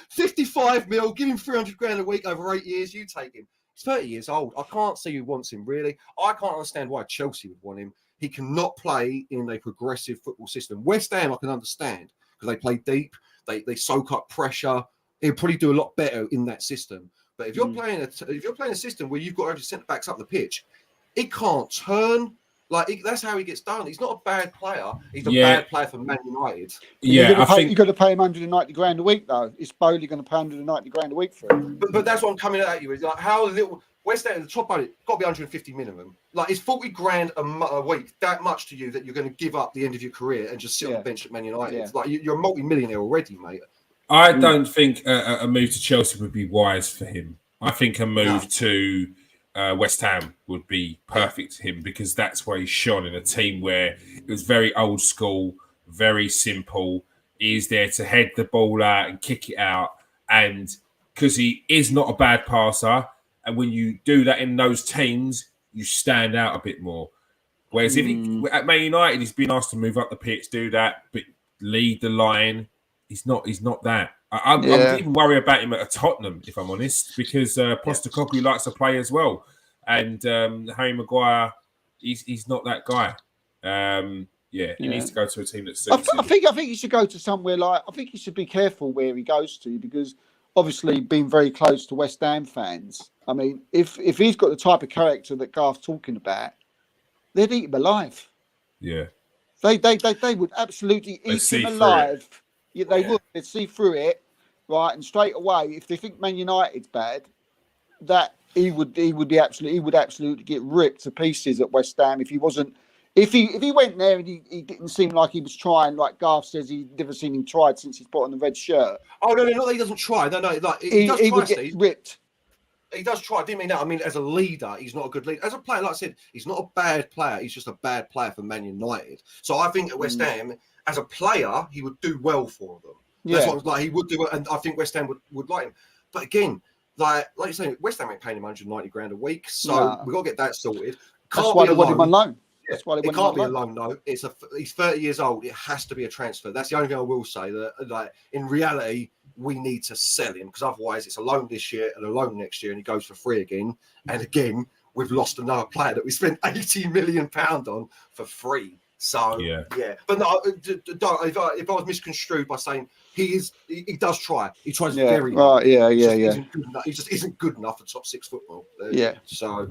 55 mil, give him 300 grand a week over 8 years. You take him. He's 30 years old. I can't see who wants him, really. I can't understand why Chelsea would want him. He cannot play in a progressive football system. West Ham, I can understand, because they play deep. They soak up pressure. He'll probably do a lot better in that system. But if you're playing a system where you've got every centre backs up the pitch, he can't turn. That's how he gets done. He's not a bad player. He's a bad player for Man United. Yeah, I think you've got to pay him 190 grand a week, though. Is Bowley going to pay 190 grand a week for him? But that's what I'm coming at you. Is like how little West Ham, the top budget, got to be 150 minimum. Like, it's 40 grand a week that much to you that you're going to give up the end of your career and just sit on the bench at Man United? Yeah. Like, you're a multi-millionaire already, mate. I don't think a move to Chelsea would be wise for him. I think a move to West Ham would be perfect to him, because that's where he's shone, in a team where it was very old school, very simple. He's there to head the ball out and kick it out, and because he is not a bad passer, and when you do that in those teams, you stand out a bit more. Whereas if at Man United, he's been asked to move up the pitch, do that, but lead the line. He's not that. I would even worry about him at Tottenham, if I'm honest, because Postecoglou likes to play as well. And Harry Maguire, he's not that guy. He needs to go to a team that's suits him. I think he should go to somewhere I think he should be careful where he goes to, because obviously being very close to West Ham fans, I mean, if he's got the type of character that Garth's talking about, they'd eat him alive. Yeah. They would absolutely eat him alive. Yeah, they would. They'd see through it, right? And straight away, if they think Man United's bad, that he would absolutely get ripped to pieces at West Ham if he wasn't. If he went there and he didn't seem like he was trying, like Garth says, he'd never seen him tried since he's put on the red shirt. Oh no, not that he doesn't try. No, like he does try, would get ripped. He does try. I didn't mean that. I mean, as a leader, he's not a good leader. As a player, like I said, he's not a bad player. He's just a bad player for Man United. So I think at West Ham, as a player, he would do well for them. That's what like he would do, and I think West Ham would like him. But again, like you're saying, West Ham ain't paying him 190 grand a week, so we've got to get that sorted. That's why they want him on loan. That's why it can't be a loan. No, he's 30 years old. It has to be a transfer. That's the only thing I will say. That like in reality, we need to sell him because otherwise it's a loan this year and a loan next year, and he goes for free again. And again, we've lost another player that we spent £80 million on for free. So yeah. But no, if I was misconstrued by saying he does try. He tries very hard. He just isn't good enough for top 6 football. So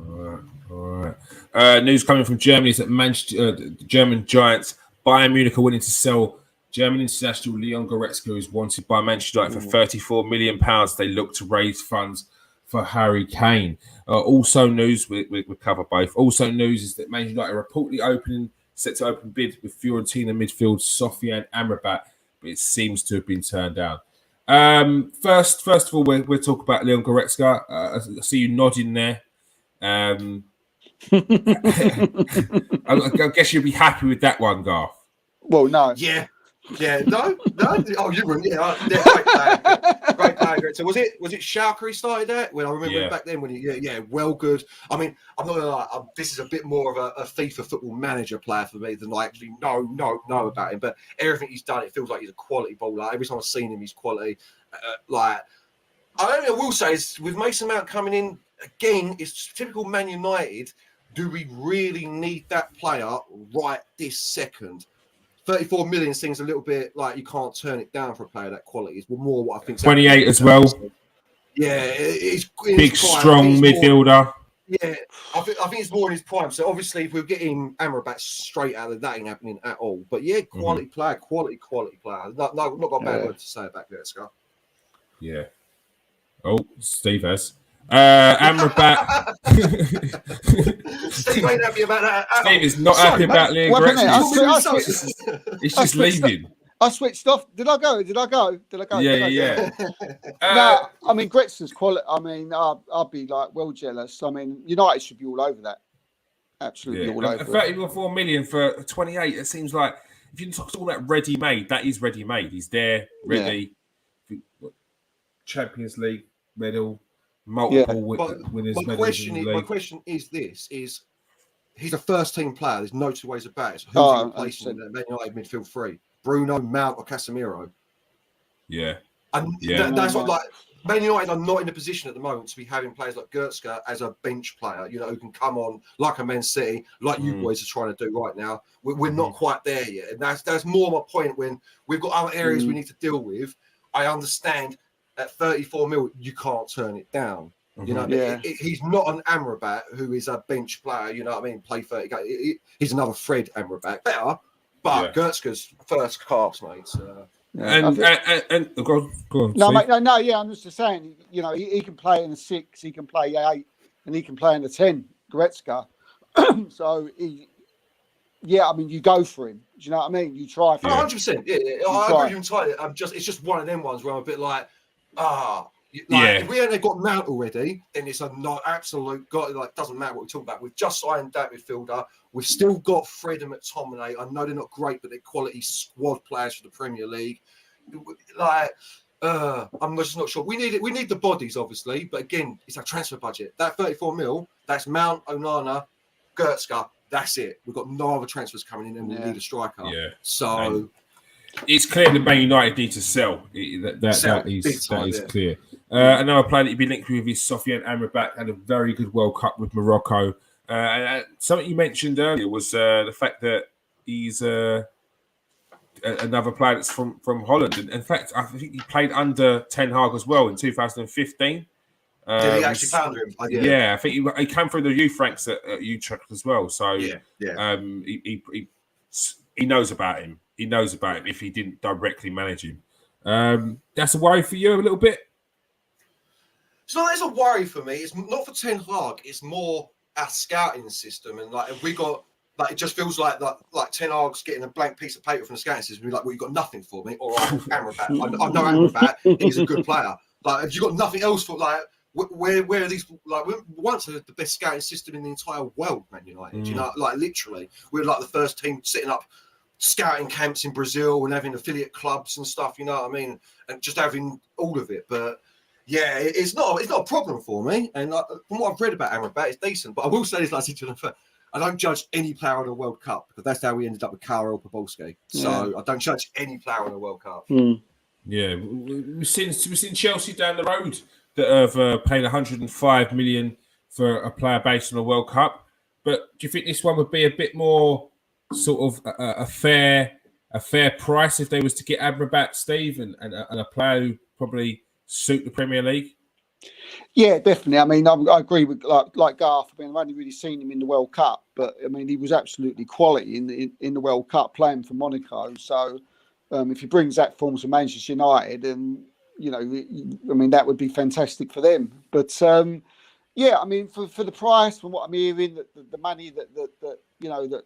all right. News coming from Germany is that the German giants Bayern Munich are willing to sell German international Leon Goretzka, who is wanted by Manchester United for £34 million. They look to raise funds for Harry Kane. Also news, we cover both. Also news is that Manchester United are reportedly set to open bid with Fiorentina midfield Sofian Amrabat, but it seems to have been turned down. First of all, we'll talk about Leon Goretzka. I see you nodding there. I guess you'll be happy with that one, Garth. Well, no. No. Oh, you wouldn't. Great player. So was it Schalke he started at? When I remember back then when well good. I mean, I'm not gonna lie. This is a bit more of a FIFA Football Manager player for me than I actually know about him. But everything he's done, it feels like he's a quality bowler. Every time I've seen him, he's quality. I will say is with Mason Mount coming in again, it's typical Man United. Do we really need that player right this second? 34 million seems a little bit like you can't turn it down for a player that quality. It's more what I think. 28 as well. Yeah, it's big, strong midfielder. Yeah, I think it's more in his prime. So obviously, if we're getting Amrabat straight out of that, ain't happening at all. But yeah, quality player, quality player. No, not got a bad word to say about that, Scott. Yeah. Oh, Steve has. Amrabat. Steve ain't happy about that. Steve is not happy about Leon Goretzka. He's just leaving. I switched off. Did I go? Yeah. No, I mean Goretzka's quality. I mean, I'd be like well jealous. I mean, United should be all over that. Absolutely all over. 34 million for 28. It seems like if you talk about ready-made, that is ready-made. He's there, ready. Yeah. Champions League medal. Multiple winners. My question is this: he's a first-team player. There's no two ways about it. So who's replacing him at Man United midfield 3? Bruno, Mount, or Casemiro? Yeah, that's what Man United are not in a position at the moment to be having players like Goretzka as a bench player. You know, who can come on like a Man City, like you boys are trying to do right now. We're not quite there yet, and that's more my point. When we've got other areas we need to deal with, I understand. At 34 mil, you can't turn it down. You know, he's not an Amrabat who is a bench player. You know what I mean? Play 30 games. He's another Fred Amrabat, better, but Goretzka's first class, mate. So. And go on. No, mate, no. Yeah, I'm just saying. You know, he can play in the 6, he can play 8, and he can play in the 10. Goretzka. So I mean, you go for him. Do you know what I mean? You try for him. 100%. Yeah, I agree with you entirely. It's just one of them ones where I'm a bit like. If we ain't got Mount already, then it's a not absolute doesn't matter what we're talking about. We've just signed that midfielder. We've still got Fred and McTominay. I know they're not great, but they're quality squad players for the Premier League. I'm just not sure. We need the bodies, obviously, but again, it's a transfer budget. That 34 mil, that's Mount, Onana, Goretzka. That's it. We've got no other transfers coming in, and we need a striker. Yeah. So. It's clear that Man United need to sell. That is clear. Another player that you've been linked with is Sofian Amrabat. Had a very good World Cup with Morocco. Something you mentioned earlier was the fact that he's another player that's from Holland. And in fact, I think he played under Ten Hag as well in 2015. Did he actually found him? I think he came through the youth ranks at Utrecht as well. So he he knows about him. He knows about him if he didn't directly manage him. That's a worry for you a little bit? It's a worry for me. It's not for Ten Hag. It's more our scouting system. And like, if we got, like, it just feels like Ten Hag's getting a blank piece of paper from the scouting system. We're like, well, you've got nothing for me. All right, Amrabat. I know Amrabat. He's a good player. Like, if you've got nothing else for, like, where are these, like, we once had the best scouting system in the entire world, Man United. You know, like, literally, we were like the first team setting up scouting camps in Brazil and having affiliate clubs and stuff, you know what I mean? And just having all of it. But yeah, it's not a problem for me. And from what I've read about Amrabat, it's decent. But I will say this, like I said to them, I don't judge any player on the World Cup, because that's how we ended up with Karel Pobolski. So I don't judge any player on the World Cup. Yeah, we've seen Chelsea down the road that have paid 105 million for a player based on a World Cup. But do you think this one would be a bit more sort of a fair price if they was to get Amrabat, Steve, and a player who probably suit the Premier League? Yeah, definitely. I mean, I agree with like Garth. I mean, I've only really seen him in the World Cup, but I mean, he was absolutely quality in the World Cup playing for Monaco. So if he brings that form to Manchester United, and you know, I mean, that would be fantastic for them. But yeah, I mean, for the price, from what I'm hearing, the money that you know that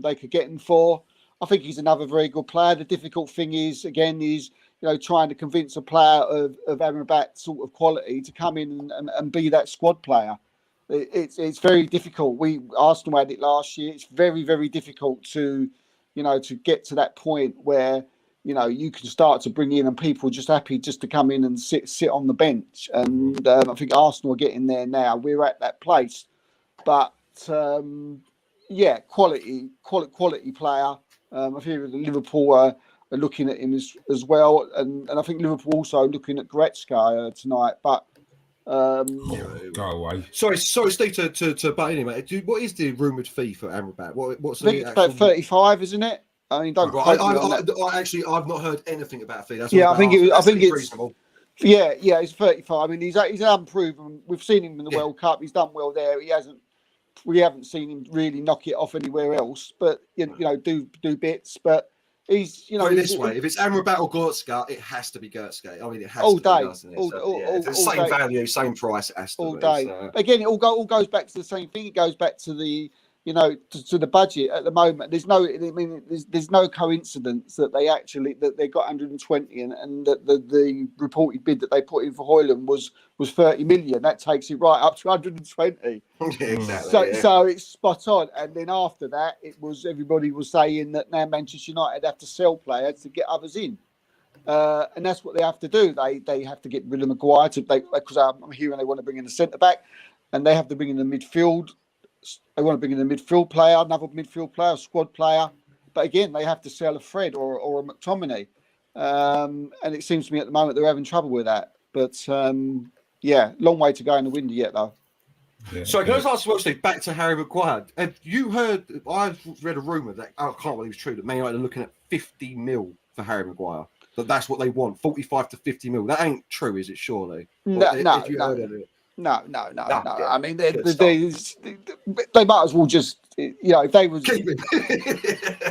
they could get him for, I think he's another very good player. The difficult thing is, again, you know, trying to convince a player of Amrabat sort of quality to come in and be that squad player. It's very difficult. Arsenal had it last year. It's very, very difficult to get to that point where, you know, you can start to bring in and people just happy just to come in and sit on the bench. And I think Arsenal are getting there now. We're at that place. But yeah, quality player. I hear Liverpool are looking at him as well, and I think Liverpool also looking at Goretzka tonight. But go away. Sorry, Steve, to butt in, mate. What is the rumoured fee for Amrabat? What's I think it's about 35, isn't it? I mean, don't. Right. I've not heard anything about a fee. That's I think it's reasonable. Yeah, it's 35. I mean, he's unproven. We've seen him in the World Cup. He's done well there. We haven't seen him really knock it off anywhere else. But you know, do bits. But he's, you know, this way. If it's Amrabat or Goretzka, it has to be Goretzka. I mean, it has all to day, be, doesn't it? All same day. value, same price. It has to all be, day. So. Again, it all goes back to the same thing. It goes back to the, you know, to the budget at the moment. There's no coincidence that they got 120 and that the reported bid that they put in for Højlund was 30 million. That takes it right up to 120. Yeah, exactly. So it's spot on. And then after that, everybody was saying that now Manchester United have to sell players to get others in. And that's what they have to do. They have to get rid of Maguire because I'm hearing they want to bring in a centre back, and they have to bring in the midfield. They want to bring in a midfield player, another midfield player, a squad player. But again, they have to sell a Fred or a McTominay. And it seems to me at the moment they're having trouble with that. But yeah, long way to go in the window yet, though. Yeah. So can I ask you, Steve, back to Harry Maguire? Have you heard? I've read a rumour that I can't believe it's true that Man United are looking at 50 mil for Harry Maguire. That's what they want, 45 to 50 mil. That ain't true, is it? Surely? No. No. I mean, they might as well just, you know, if they was, keep him.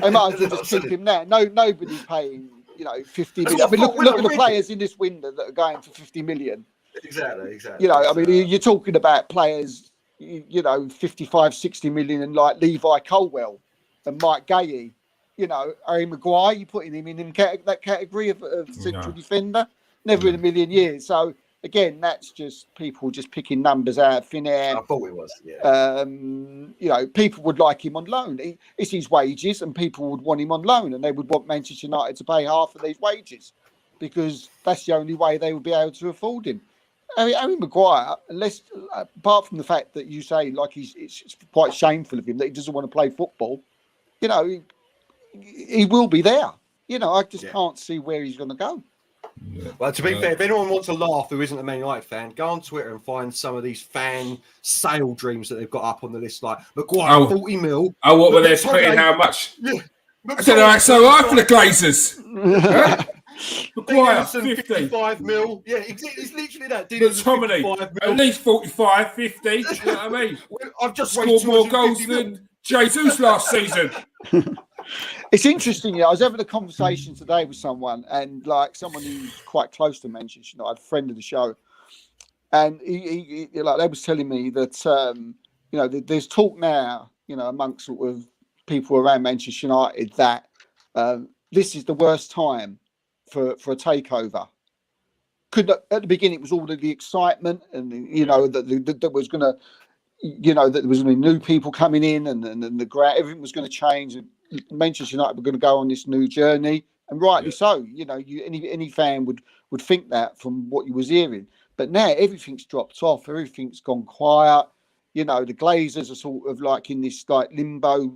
they might as well just keep him there. Nobody's paying, you know, 50 million. I mean, look at the players in this window that are going for 50 million. Exactly. You know, I mean, you're talking about players, you know, 55, 60 million, and like Levi Colwell and Mike Gahey. You know, Harry Maguire, you putting him in that category of central defender? Never in a million years. So again, that's just people just picking numbers out of thin air. I thought it was. Yeah. You know, people would like him on loan. It's his wages, and people would want him on loan, and they would want Manchester United to pay half of these wages because that's the only way they would be able to afford him. I mean, Harry Maguire, apart from the fact that you say like it's quite shameful of him that he doesn't want to play football, you know, he will be there. You know, I just can't see where he's going to go. Yeah. Well, to be fair, if anyone wants to laugh who isn't a Man United fan, go on Twitter and find some of these fan sale dreams that they've got up on the list, like Maguire 40 mil. Oh, what were they paying? How much? Yeah. I said, all right, so high for the Glazers. Maguire 55 mil. Yeah, it's literally that. McTominay at least 45, 50. You know what I mean? I've just scored more goals than Jesus last season. It's interesting. I was having a conversation today with someone, and like someone who's quite close to Manchester United, a friend of the show, and he like they was telling me that there's talk now, amongst sort of people around Manchester United that this is the worst time for a takeover. At the beginning it was all of the excitement, and that was going to, that there was going to be new people coming in, and the everything was going to change, and Manchester United were going to go on this new journey, and rightly so. Any fan would think that from what you was hearing. But now everything's dropped off. Everything's gone quiet. The Glazers are sort of like in this like limbo.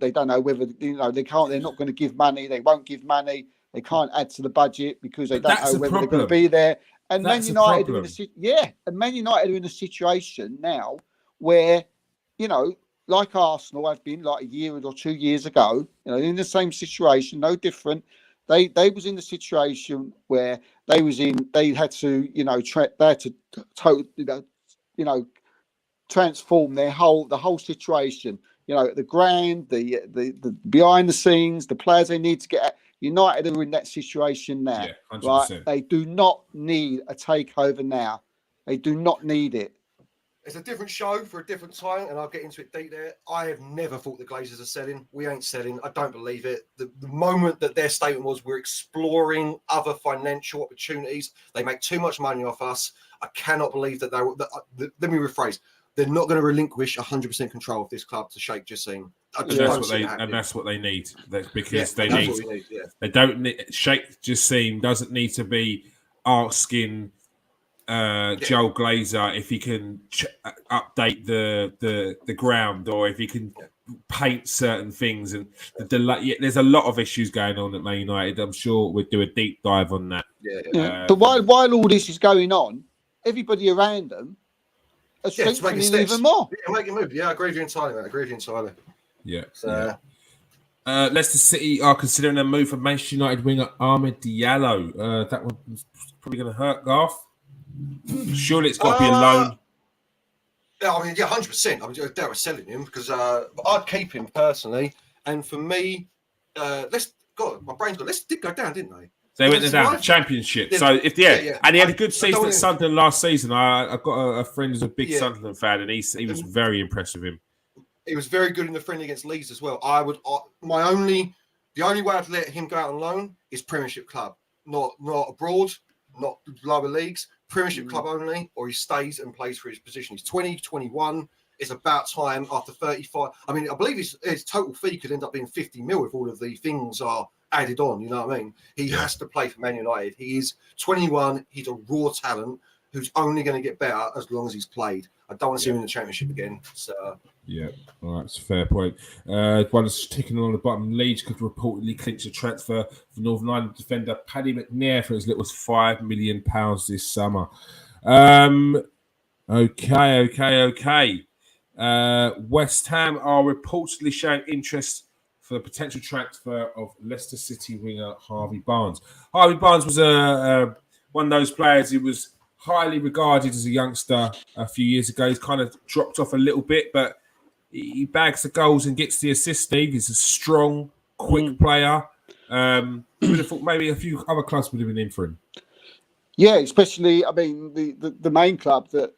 They don't know whether they can't. They're not going to give money. They won't give money. They can't add to the budget because they don't know whether they're going to be there. And Man United are in a situation now where, like Arsenal have been like a year or 2 years ago, in the same situation, no different. They was in the situation where they had to transform the whole situation. The ground, the behind the scenes, the players they need to get at. United are in that situation now. Yeah, 100%. Right? They do not need a takeover now. They do not need it. It's a different show for a different time, and I'll get into it deep there. I have never thought the Glazers are selling. We ain't selling. I don't believe it. The moment that their statement was, we're exploring other financial opportunities. They make too much money off us. I cannot believe that let me rephrase. They're not going to relinquish 100% control of this club to Sheikh Jassim. That's what they need. That's because they need. They don't need. Sheikh Jassim doesn't need to be asking Joel Glazer if he can update the ground, or if he can paint certain things. And there's a lot of issues going on at Man United. I'm sure we'll do a deep dive on that. But while all this is going on, everybody around them are strengthening even more. Yeah, make a move. Yeah, I agree with you entirely. Yeah. Leicester City are considering a move for Manchester United winger Ahmed Diallo. That one's probably going to hurt Garth. Surely it's got to be a loan. Yeah, 100%. I mean, they were selling him because I'd keep him personally. And for me, my brain's gone. Let's did go down, didn't they? They went down the Championship. Yeah. So and he had a good season at Sunderland last season. I've got a friend who's a big Sunderland fan, and he was very impressed with him. He was very good in the friendly against Leeds as well. The only way I'd let him go out on loan is Premiership club, not abroad, not lower leagues. Premiership club only, or he stays and plays for his position. He's 20, 21. It's about time after 35. I mean, I believe his total fee could end up being 50 mil if all of the things are added on. You know what I mean? He has to play for Man United. He is 21. He's a raw talent who's only going to get better as long as he's played. I don't want to see him in the Championship again. So. Yeah, all right, that's a fair point. One is ticking on the bottom. Leeds could reportedly clinch a transfer for Northern Ireland defender Paddy McNair for as little as £5 million this summer. Okay. West Ham are reportedly showing interest for the potential transfer of Leicester City winger Harvey Barnes. Harvey Barnes was one of those players who was highly regarded as a youngster a few years ago. He's kind of dropped off a little bit, but he bags the goals and gets the assist. He's a strong, quick player. Would have thought maybe a few other clubs would have been in for him. Yeah, especially, I mean, the main club that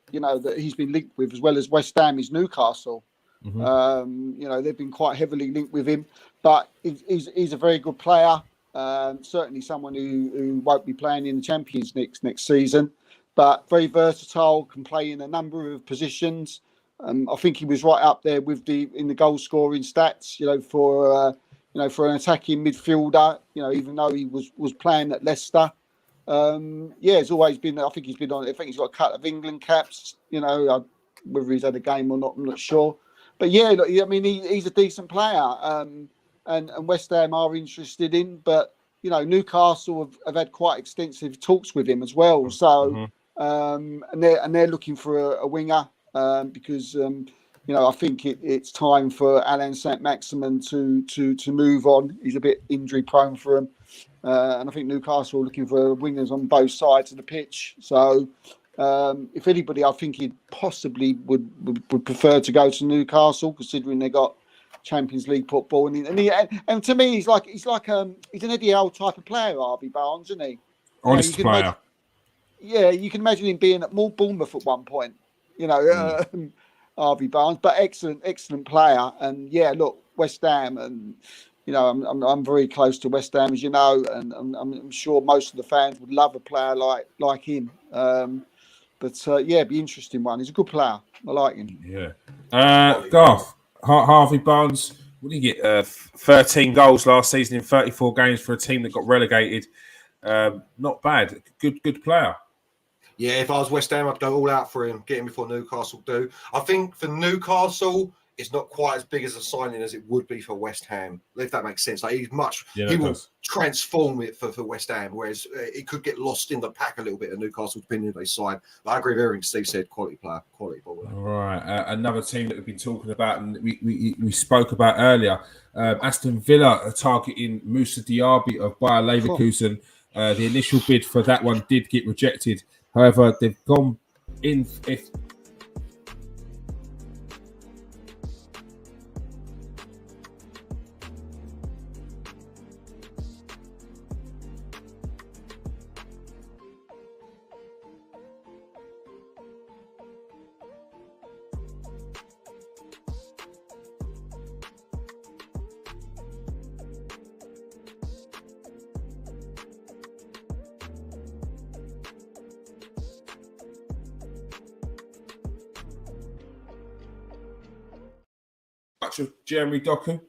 he's been linked with, as well as West Ham, is Newcastle. Mm-hmm. They've been quite heavily linked with him, but he's a very good player. Certainly someone who won't be playing in the Champions next season, but very versatile, can play in a number of positions. I think he was right up there in the goal scoring stats. For an attacking midfielder. Even though he was playing at Leicester. It's always been. I think he's been on. I think he's got a couple of England caps. Whether he's had a game or not, I'm not sure. But he's a decent player. And West Ham are interested in. But Newcastle have had quite extensive talks with him as well. So and they're looking for a winger. Because I think it's time for Alain Saint-Maximin to move on. He's a bit injury prone for him, and I think Newcastle are looking for wingers on both sides of the pitch. So, if anybody, I think he possibly would prefer to go to Newcastle, considering they got Champions League football, and to me, he's an Eddie Howe type of player, Harvey Barnes, isn't he? Honest player. You can imagine him being at Bournemouth at one point. Harvey Barnes, but excellent player. And yeah, look, West Ham, and I'm very close to West Ham, as you know, and I'm sure most of the fans would love a player like him. It'd be interesting one. He's a good player. I like him. Yeah. Garth, Harvey Barnes, what did he get? 13 goals last season in 34 games for a team that got relegated. Not bad. Good player. Yeah, if I was West Ham, I'd go all out for him, get him before Newcastle do. I think for Newcastle, it's not quite as big as a signing as it would be for West Ham, if that makes sense. Like he will transform it for West Ham, whereas it could get lost in the pack a little bit at Newcastle, depending on who they sign. But I agree with everything Steve said, quality player, quality baller. All right. Another team that we've been talking about and we spoke about earlier, Aston Villa are targeting Moussa Diaby of Bayer Leverkusen. The initial bid for that one did get rejected. However, they've gone in. Of Jeremy Doku.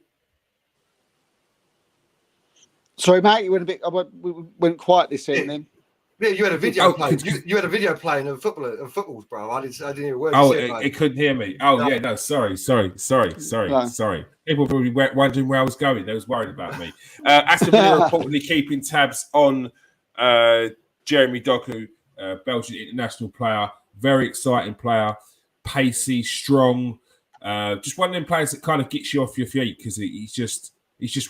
Sorry, mate, you went a bit. We went quiet this evening. Yeah, you had a video playing. You had a video playing of footballs, bro. I didn't hear a word. It couldn't hear me. Yeah, no, sorry. People were probably wondering where I was going. They was worried about me. Aston Villa reportedly keeping tabs on Jeremy Doku, Belgian international player, very exciting player, pacey, strong. Just one of them players that kind of gets you off your feet because he's just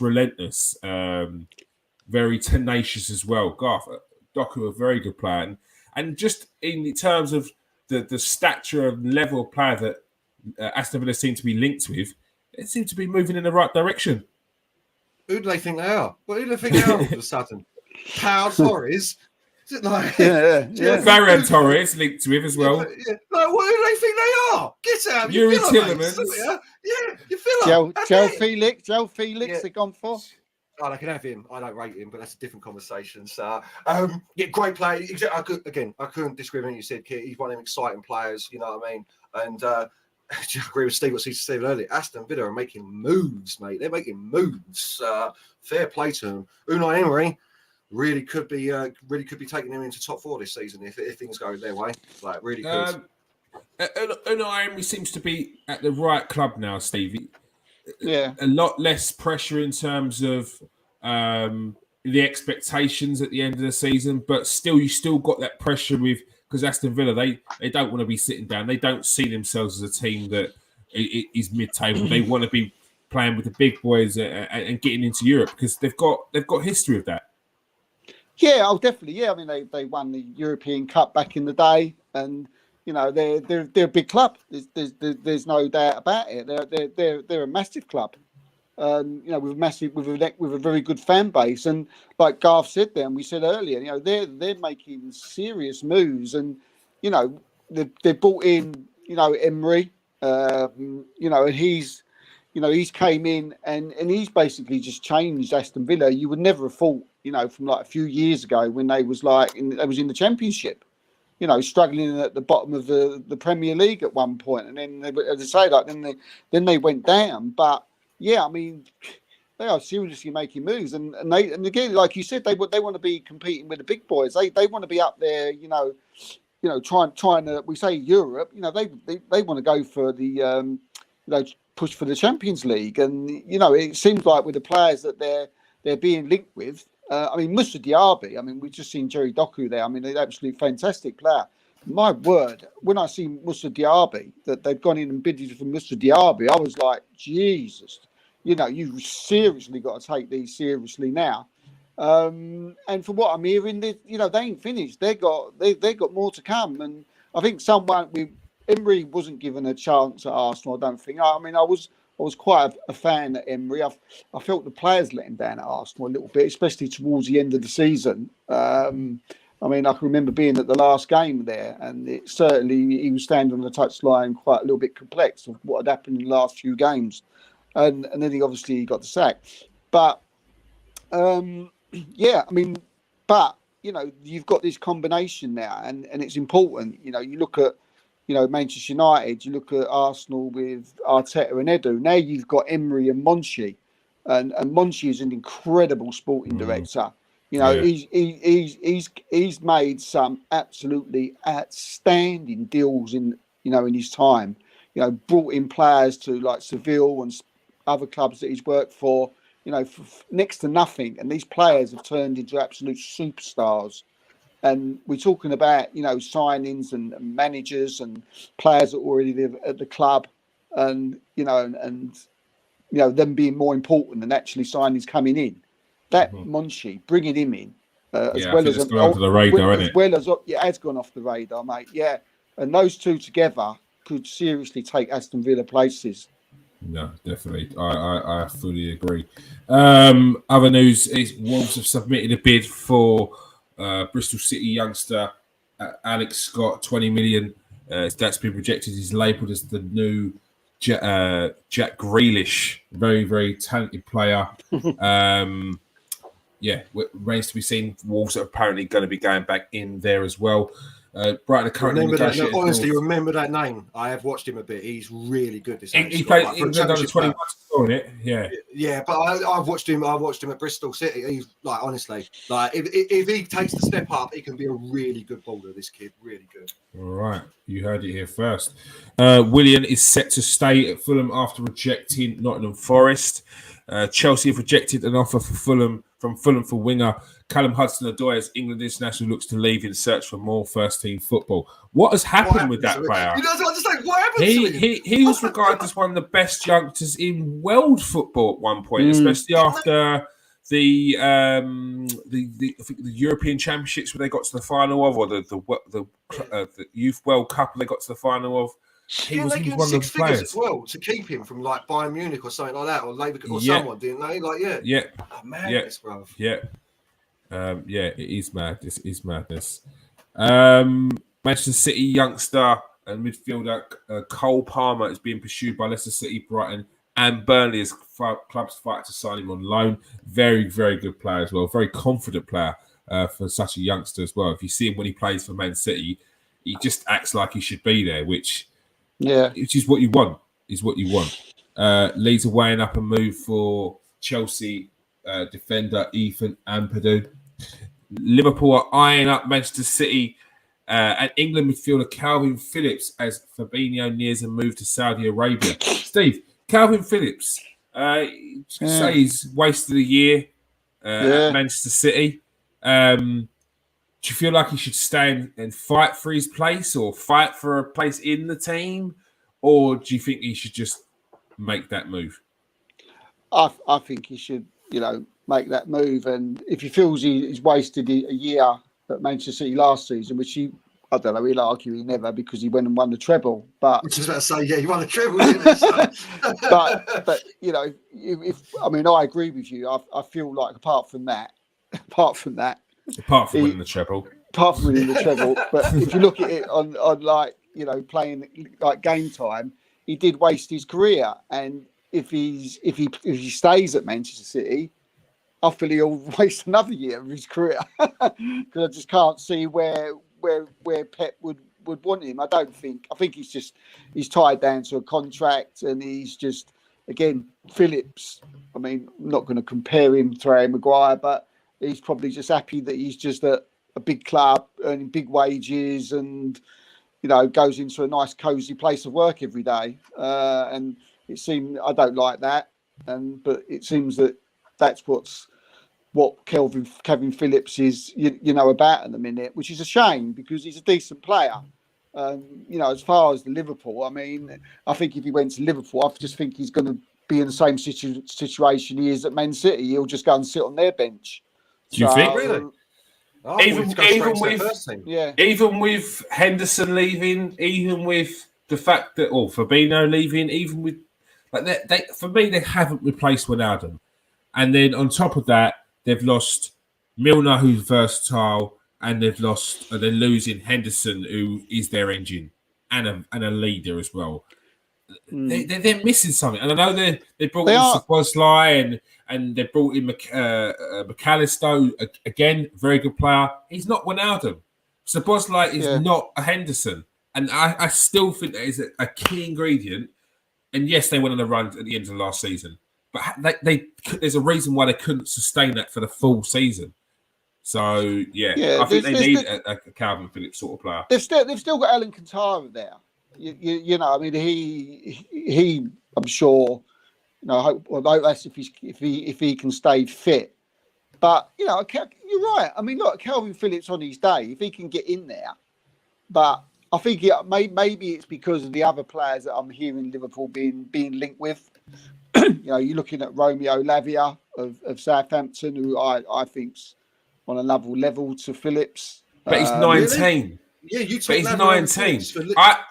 relentless, very tenacious as well. Garth, Doku, a very good player, and just in terms of the stature and level of player that Aston Villa seem to be linked with, it seems to be moving in the right direction. Who do they think they are? Well, who do they think they are all of a sudden? Pau Torres. Varane Torres linked to him as well. Like, what do they think they are? Get out! Yuri Tillemans. You feel Joe Felix, they've gone for. Oh, they can have him. I don't rate him, but that's a different conversation. So, great player. I couldn't disagree with anything you said, Kit. He's one of them exciting players. You know what I mean? And I agree with Steve. What Steve said earlier. Aston Villa are making moves, mate. They're making moves. Fair play to them. Unai Emery really could be taking them into top 4 this season if things go their way. Like really could. Unai Emery seems to be at the right club now, Stevie. Yeah, a lot less pressure in terms of the expectations at the end of the season, but still, you still got that pressure with because Aston Villa they don't want to be sitting down. They don't see themselves as a team that is mid-table. They want to be playing with the big boys and getting into Europe because they've got history of that. Yeah, definitely. Yeah, I mean they won the European Cup back in the day, and they're a big club. There's no doubt about it. They're a massive club, with a very good fan base. And like Garth said there, and we said earlier, they're making serious moves, and they brought in Emery, and he's came in and he's basically just changed Aston Villa. You would never have thought, from like a few years ago when they was in the Championship, struggling at the bottom of the Premier League at one point, and then then they went down. But yeah, I mean, they are seriously making moves, and again, like you said, they want to be competing with the big boys. They want to be up there, trying to. We say Europe, they want to go for the push for the Champions League, and it seems like with the players that they're being linked with. Moussa Diaby. We've just seen Jerry Doku there. An absolutely fantastic player. My word, when I see Moussa Diaby, that they've gone in and bidded for Moussa Diaby, I was like, Jesus, you've seriously got to take these seriously now. And from what I'm hearing, they ain't finished. They got more to come. And I think Emery wasn't given a chance at Arsenal. I don't think. I was quite a fan of Emery. I felt the players let him down at Arsenal a little bit, especially towards the end of the season. I mean, I can remember being at the last game there, and it certainly he was standing on the touchline quite a little bit perplexed of what had happened in the last few games, and then he obviously got the sack. But yeah, I mean, but you've got this combination now, and it's important. You look at Manchester United, you look at Arsenal with Arteta and Edu. Now you've got Emery and Monchi, and Monchi is an incredible sporting director. He's made some absolutely outstanding deals in his time. Brought in players to like Seville and other clubs that he's worked for. For next to nothing, and these players have turned into absolute superstars. And we're talking about signings and managers and players that already live at the club, and them being more important than actually signings coming in. That Monchi, bringing him in, as well as it's gone under the radar, isn't it? As well as it has gone off the radar, mate. Yeah, and those two together could seriously take Aston Villa places. No, definitely. I fully agree. Other news is Wolves have submitted a bid for Bristol City youngster Alex Scott, 20 million. That's been rejected. He's labelled as the new Jack Grealish. Very, very talented player. Remains to be seen. Wolves are apparently going to be going back in there as well. Brighton currently honestly, remember that name. I have watched him a bit. He's really good. He played in the 21, isn't it? Yeah. But I've watched him. I watched him at Bristol City. He's like, honestly, like if he takes the step up, he can be a really good bowler. This kid, really good. All right, you heard it here first. Willian is set to stay at Fulham after rejecting Nottingham Forest. Chelsea have rejected an offer from Fulham for winger Callum Hudson-Odoi as England international looks to leave in search for more first-team football. What has happened with that player? What happened to him? He was regarded as one of the best youngsters in world football at one point, especially after the I think the European Championships where they got to the final of, or the Youth World Cup they got to the final of. He was one of the players as well to keep him from like Bayern Munich or something like that, or Labour or someone, didn't they? Like, oh, madness, bro. It is mad. This is madness. Manchester City youngster and midfielder Cole Palmer is being pursued by Leicester City, Brighton, and Burnley as clubs fight to sign him on loan. Very, very good player as well. Very confident player for such a youngster as well. If you see him when he plays for Man City, he just acts like he should be there, which is what you want. Leeds are weighing up a move for Chelsea defender Ethan Ampadu. Liverpool are eyeing up Manchester City and England midfielder Calvin Phillips as Fabinho nears a move to Saudi Arabia. Steve, Calvin Phillips, say he's wasted a year at Manchester City. Do you feel like he should stay and fight for his place or fight for a place in the team? Or do you think he should just make that move? I think he should, make that move. And if he feels he's wasted a year at Manchester City last season, which he'll argue he never, because he went and won the treble. But I was just about to say, he won the treble, didn't he? but I agree with you. I feel like apart from winning the treble. But if you look at it on like, playing like game time, he did waste his career. And if he stays at Manchester City, I feel he'll waste another year of his career, because I just can't see where Pep would want him. I think he's tied down to a contract, and he's just, again, Phillips. I mean, I'm not going to compare him to Harry Maguire, but he's probably just happy that he's just at a big club earning big wages and, goes into a nice, cosy place of work every day. And it seemed, I don't like that. But it seems that's what Kevin Phillips is, about at the minute, which is a shame because he's a decent player. As far as the Liverpool, I mean, I think if he went to Liverpool, I just think he's going to be in the same situation he is at Man City. He'll just go and sit on their bench. Do you think? Really? Even with Henderson leaving, even with the fact that Fabinho leaving, even with Like they for me, they haven't replaced Wijnaldum. And then on top of that, they've lost Milner, who's versatile, and they're losing Henderson, who is their engine and a leader as well. They're missing something, and I know they brought in Szoboszlai and they brought in McAllister again, very good player. He's not Wijnaldum. Szoboszlai is not a Henderson, and I still think that is a key ingredient. And yes, they went on a run at the end of last season, but there's a reason why they couldn't sustain that for the full season. So I think they need a Calvin Phillips sort of player. They've still got Alan Kantara there. You know, I mean, he. I'm sure. You know, I hope that's if he can stay fit. But you know, you're right. I mean, look, Calvin Phillips on his day, if he can get in there. But I think maybe it's because of the other players that I'm hearing Liverpool being linked with. You know, you're looking at Romeo Lavia of Southampton, who I think's on another level to Phillips. But he's 19. Really? Yeah, you talk. But he's 19. I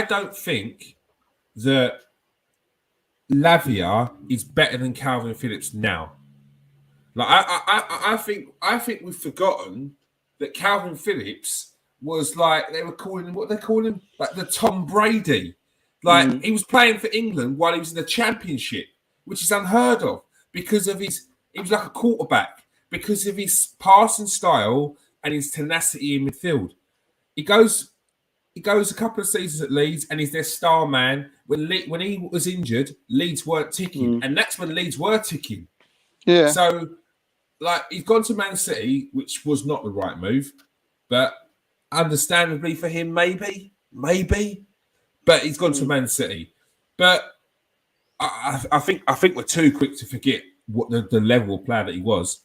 don't think that Lavia is better than Calvin Phillips now. Like I think we've forgotten that Calvin Phillips was like they were calling him like the Tom Brady. Like he was playing for England while he was in the Championship, which is unheard of because of he was like a quarterback because of his passing style and his tenacity in midfield. He goes a couple of seasons at Leeds and he's their star man. When he was injured, Leeds weren't ticking, and that's when Leeds were ticking. Yeah. So, like, he's gone to Man City, which was not the right move, but understandably for him, maybe. But he's gone to Man City. But I think we're too quick to forget what the level of player that he was.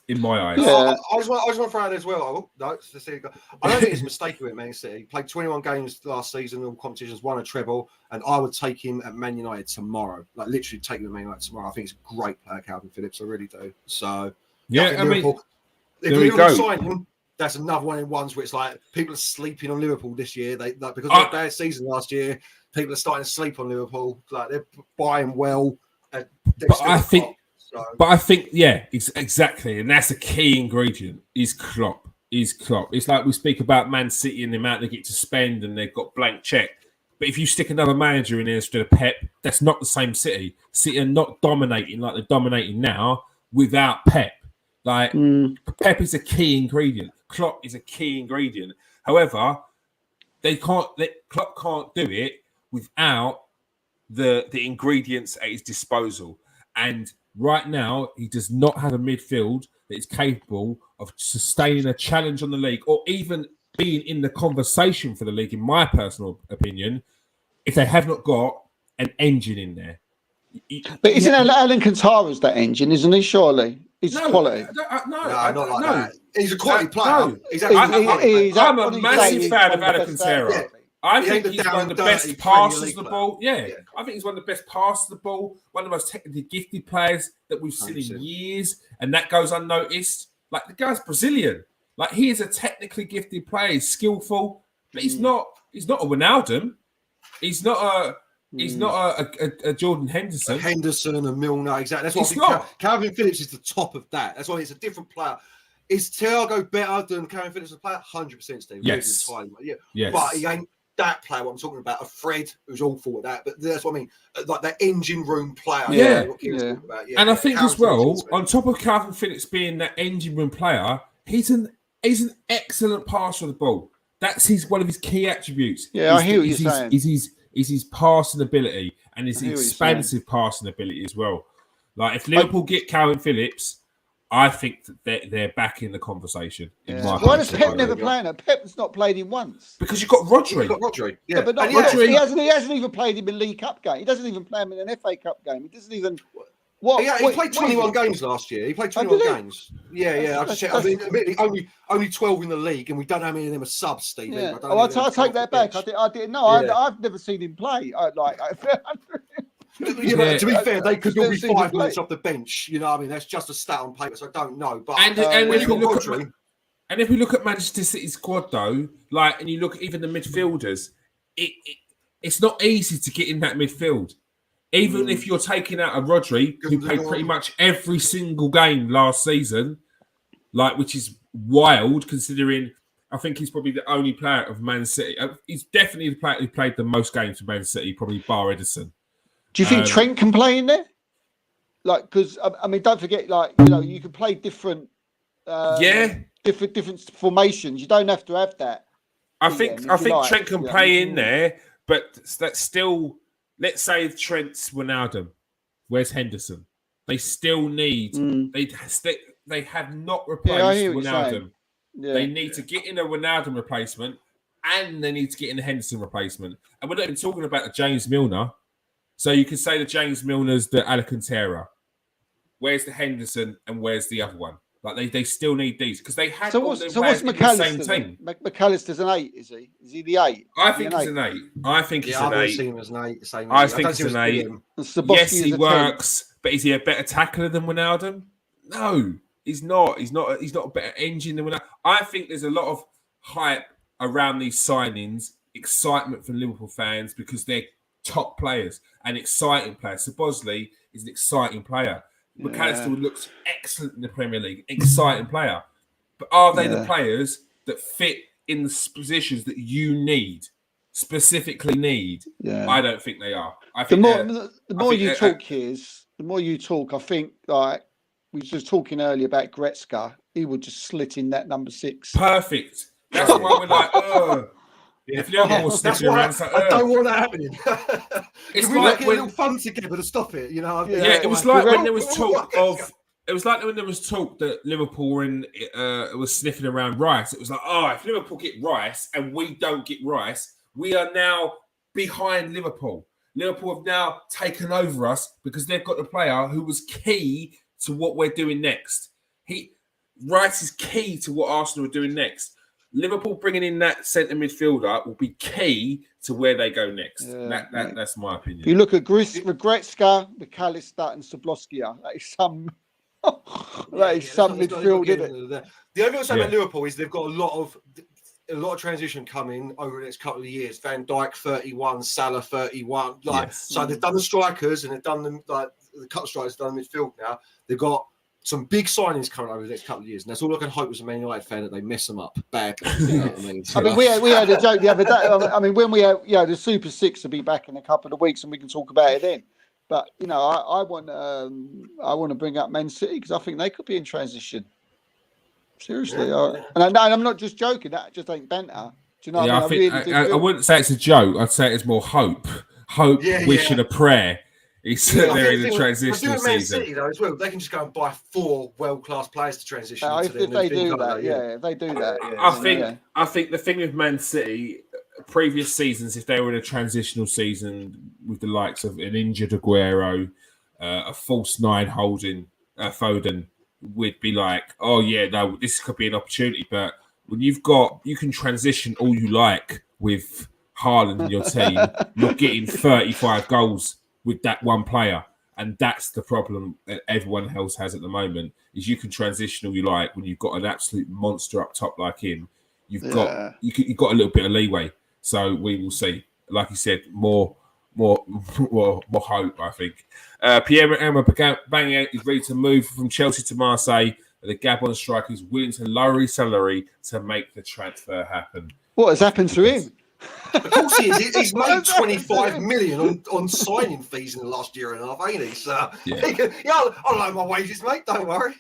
In my eyes, I just want to throw out as well. I don't think it's a mistake with Man City. He played 21 games last season, all competitions, won a treble, and I would take him at Man United tomorrow. Like literally, take him at Man United tomorrow. I think he's a great player, Calvin Phillips. I really do. So I mean, if Liverpool sign him, that's another one in ones where it's like people are sleeping on Liverpool this year. Because of a bad season last year, people are starting to sleep on Liverpool. Like they're buying well. But I think. But I think, exactly. And that's a key ingredient is Klopp. It's like we speak about Man City and the amount they get to spend and they've got blank check. But if you stick another manager in there instead of Pep, that's not the same City. City are not dominating like they're dominating now without Pep. Like, Pep is a key ingredient. Klopp is a key ingredient. However, Klopp can't do it without the ingredients at his disposal. And right now, he does not have a midfield that is capable of sustaining a challenge on the league or even being in the conversation for the league, in my personal opinion, if they have not got an engine in there. But isn't Alan Kantara's that engine, isn't he, surely? He's quality. No. He's a quality player. I'm a massive fan of Alan Kantara. I think he's one of the best passers of the ball. I think he's one of the best passers of the ball, one of the most technically gifted players that we've seen in years, and that goes unnoticed. Like, the guy's Brazilian. Like, he is a technically gifted player. He's skillful, but he's not a Wijnaldum. He's not a Jordan Henderson. A Henderson and Milner, exactly. That's what Calvin Phillips is the top of that. That's why he's a different player. Is Thiago better than Calvin Phillips as a player? 100%, Steve. Yes. Yes. But he ain't that player, what I'm talking about, a Fred who's awful at that, but that's what I mean, like that engine room player. And I think as well, on top of Calvin Phillips being that engine room player, he's an excellent passer of the ball. That's one of his key attributes. I hear what you're saying. Is his passing ability and his expansive passing ability as well. Like, if Liverpool get Calvin Phillips, I think that they're back in the conversation. Why does Pep never play him? Pep's not played him once. Because you've got Rodri. But not Rodri. He hasn't even played him in a League Cup game. He doesn't even play him in an FA Cup game. He doesn't even... He played 21 games last year. He played 21 games. I just checked. I mean, admittedly, only 12 in the league, and we don't know how many of them are subs, Steve. I take that back. I didn't know. I've never seen him play. To be fair, they could all be 5 minutes off the bench. You know, I mean, that's just a stat on paper, so I don't know. But and when you look And if we look at Manchester City's squad, though, and you look at even the midfielders, it's not easy to get in that midfield. Even if you're taking out a Rodri, who played pretty much every single game last season, which is wild considering I think he's probably the only player of Man City. He's definitely the player who played the most games for Man City, probably bar Edison. Do you think Trent can play in there? Because I mean, don't forget, you can play different, different formations. You don't have to have that. I think Trent can play in there, but that's still. Let's say Trent's Wijnaldum. Where's Henderson? They still need. They have not replaced Wijnaldum. Yeah. They need to get in a Wijnaldum replacement, and they need to get in a Henderson replacement. And we're not even talking about the James Milner. So you could say the James Milner's the Alcantara. Where's the Henderson and where's the other one? They still need these because they had what's McAllister? The same team. McAllister's an 8, is he? Is he the 8? I think he's an 8. I think he's an 8. I've seen him as an 8. I think he's an 8. Yes, he works, but is he a better tackler than Wijnaldum? No, he's not. He's not a better engine than Wijnaldum. I think there's a lot of hype around these signings, excitement from Liverpool fans because they're top players and exciting players. So Bosley is an exciting player. McAllister looks excellent in the Premier League, exciting player. But are they the players that fit in the positions that you specifically need? Yeah. I don't think they are. I think the more you talk, I think we were just talking earlier about Goretzka. He would just slit in that number 6. Perfect. That's why we're like, If Liverpool was sniffing around, I don't want that happening. It's like get a little fun together to stop it, you know. It was like when there was talk of. It was like when there was talk that Liverpool was sniffing around Rice. It was like, if Liverpool get Rice and we don't get Rice, we are now behind Liverpool. Liverpool have now taken over us because they've got the player who was key to what we're doing next. Rice is key to what Arsenal are doing next. Liverpool bringing in that centre midfielder will be key to where they go next. That's my opinion. If you look at Goretzka, McAllister, and Soboloskia, that is some midfield, isn't it? The only thing I say about Liverpool is they've got a lot of transition coming over the next couple of years. Van Dijk 31, Salah 31. So they've done the strikers and they've done them the cut strikers, done the midfield now. They've got some big signings coming over the next couple of years, and that's all I can hope as a Man United fan that they mess them up badly. You know what I mean? I mean, we had a joke the other day. I mean, when we have, the Super Six will be back in a couple of weeks, and we can talk about it then. But I want to bring up Man City because I think they could be in transition. Seriously, and I'm not just joking. That just ain't banter. Do you know? Yeah, I wouldn't say it's a joke. I'd say it's more hope, wish, and a prayer. He's there in the transitional season. City, though, as well. They can just go and buy 4 world-class players to transition. If they do that, if they do that. I think the thing with Man City, previous seasons, if they were in a transitional season with the likes of an injured Aguero, a false 9 holding Foden, we'd be like, this could be an opportunity. But when you can transition all you like with Haaland in your team, you're getting 35 goals with that one player, and that's the problem that everyone else has at the moment. Is you can transition all you like when you've got an absolute monster up top like him. You've got a little bit of leeway. So we will see. Like you said, more hope. I think. Pierre-Emerick Aubameyang is ready to move from Chelsea to Marseille. The Gabon striker is willing to lower his salary to make the transfer happen. What has happened to him? Of course he is. He's made 25 million on signing fees in the last year and a half, ain't he? So I'll loan my wages, mate. Don't worry.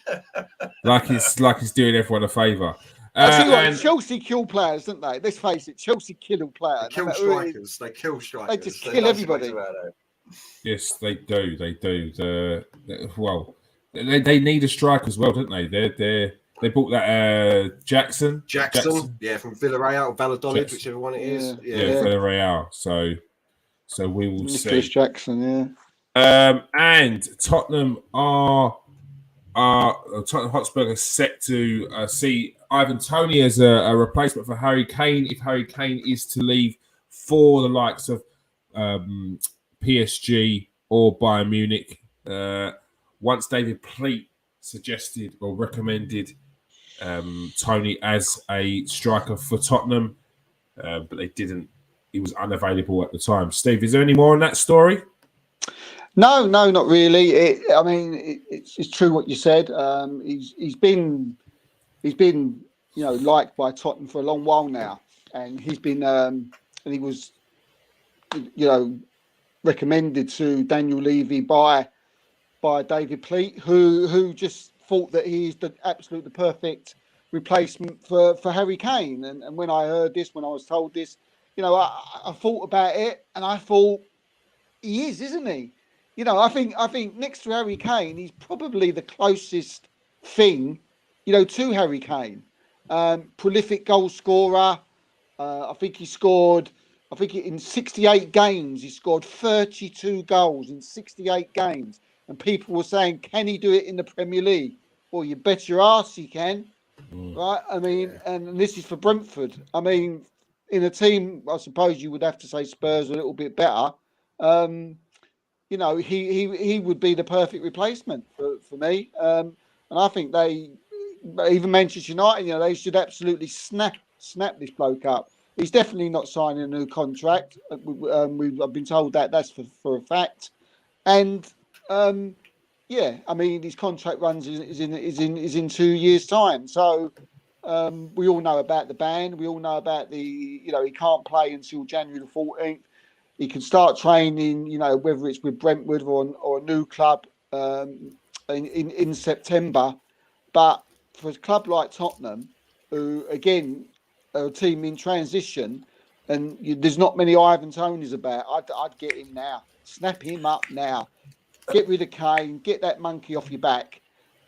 like he's doing everyone a favour. Chelsea kill players, don't they? Let's face it, Chelsea kill all players. They kill strikers. They just kill everybody. Yes, they do. They do. They need a striker as well, don't they? They bought that Jackson, from Villarreal or Valladolid, whichever one it is. Yeah, Villarreal. So we will see. Jackson, and Tottenham Tottenham Hotspur are set to see Ivan Toney as a replacement for Harry Kane if Harry Kane is to leave for the likes of PSG or Bayern Munich. Once David Pleat suggested or recommended Tony as a striker for Tottenham, but they didn't. He was unavailable at the time. Steve, is there any more on that story? No, not really. It's true what you said. He's been liked by Tottenham for a long while now, and he's been and he was recommended to Daniel Levy by David Pleat, who just thought that he's the perfect replacement for Harry Kane. And when I was told this, I thought about it, and I thought he is, isn't he? I think next to Harry Kane, he's probably the closest thing, to Harry Kane. Prolific goal scorer. I think in 68 games, he scored 32 goals in 68 games. And people were saying, can he do it in the Premier League? Well, you bet your arse he can. Right? And this is for Brentford. In a team, I suppose you would have to say Spurs a little bit better. He would be the perfect replacement for me. And I think even Manchester United, they should absolutely snap this bloke up. He's definitely not signing a new contract. I've been told that's for a fact. And his contract runs is in 2 years' time. So we all know about the ban. We all know about he can't play until January the 14th. He can start training, whether it's with Brentford or a new club in September. But for a club like Tottenham, who again are a team in transition, and there's not many Ivan Tonys about, I'd get him now. Snap him up now. Get rid of Kane. Get that monkey off your back.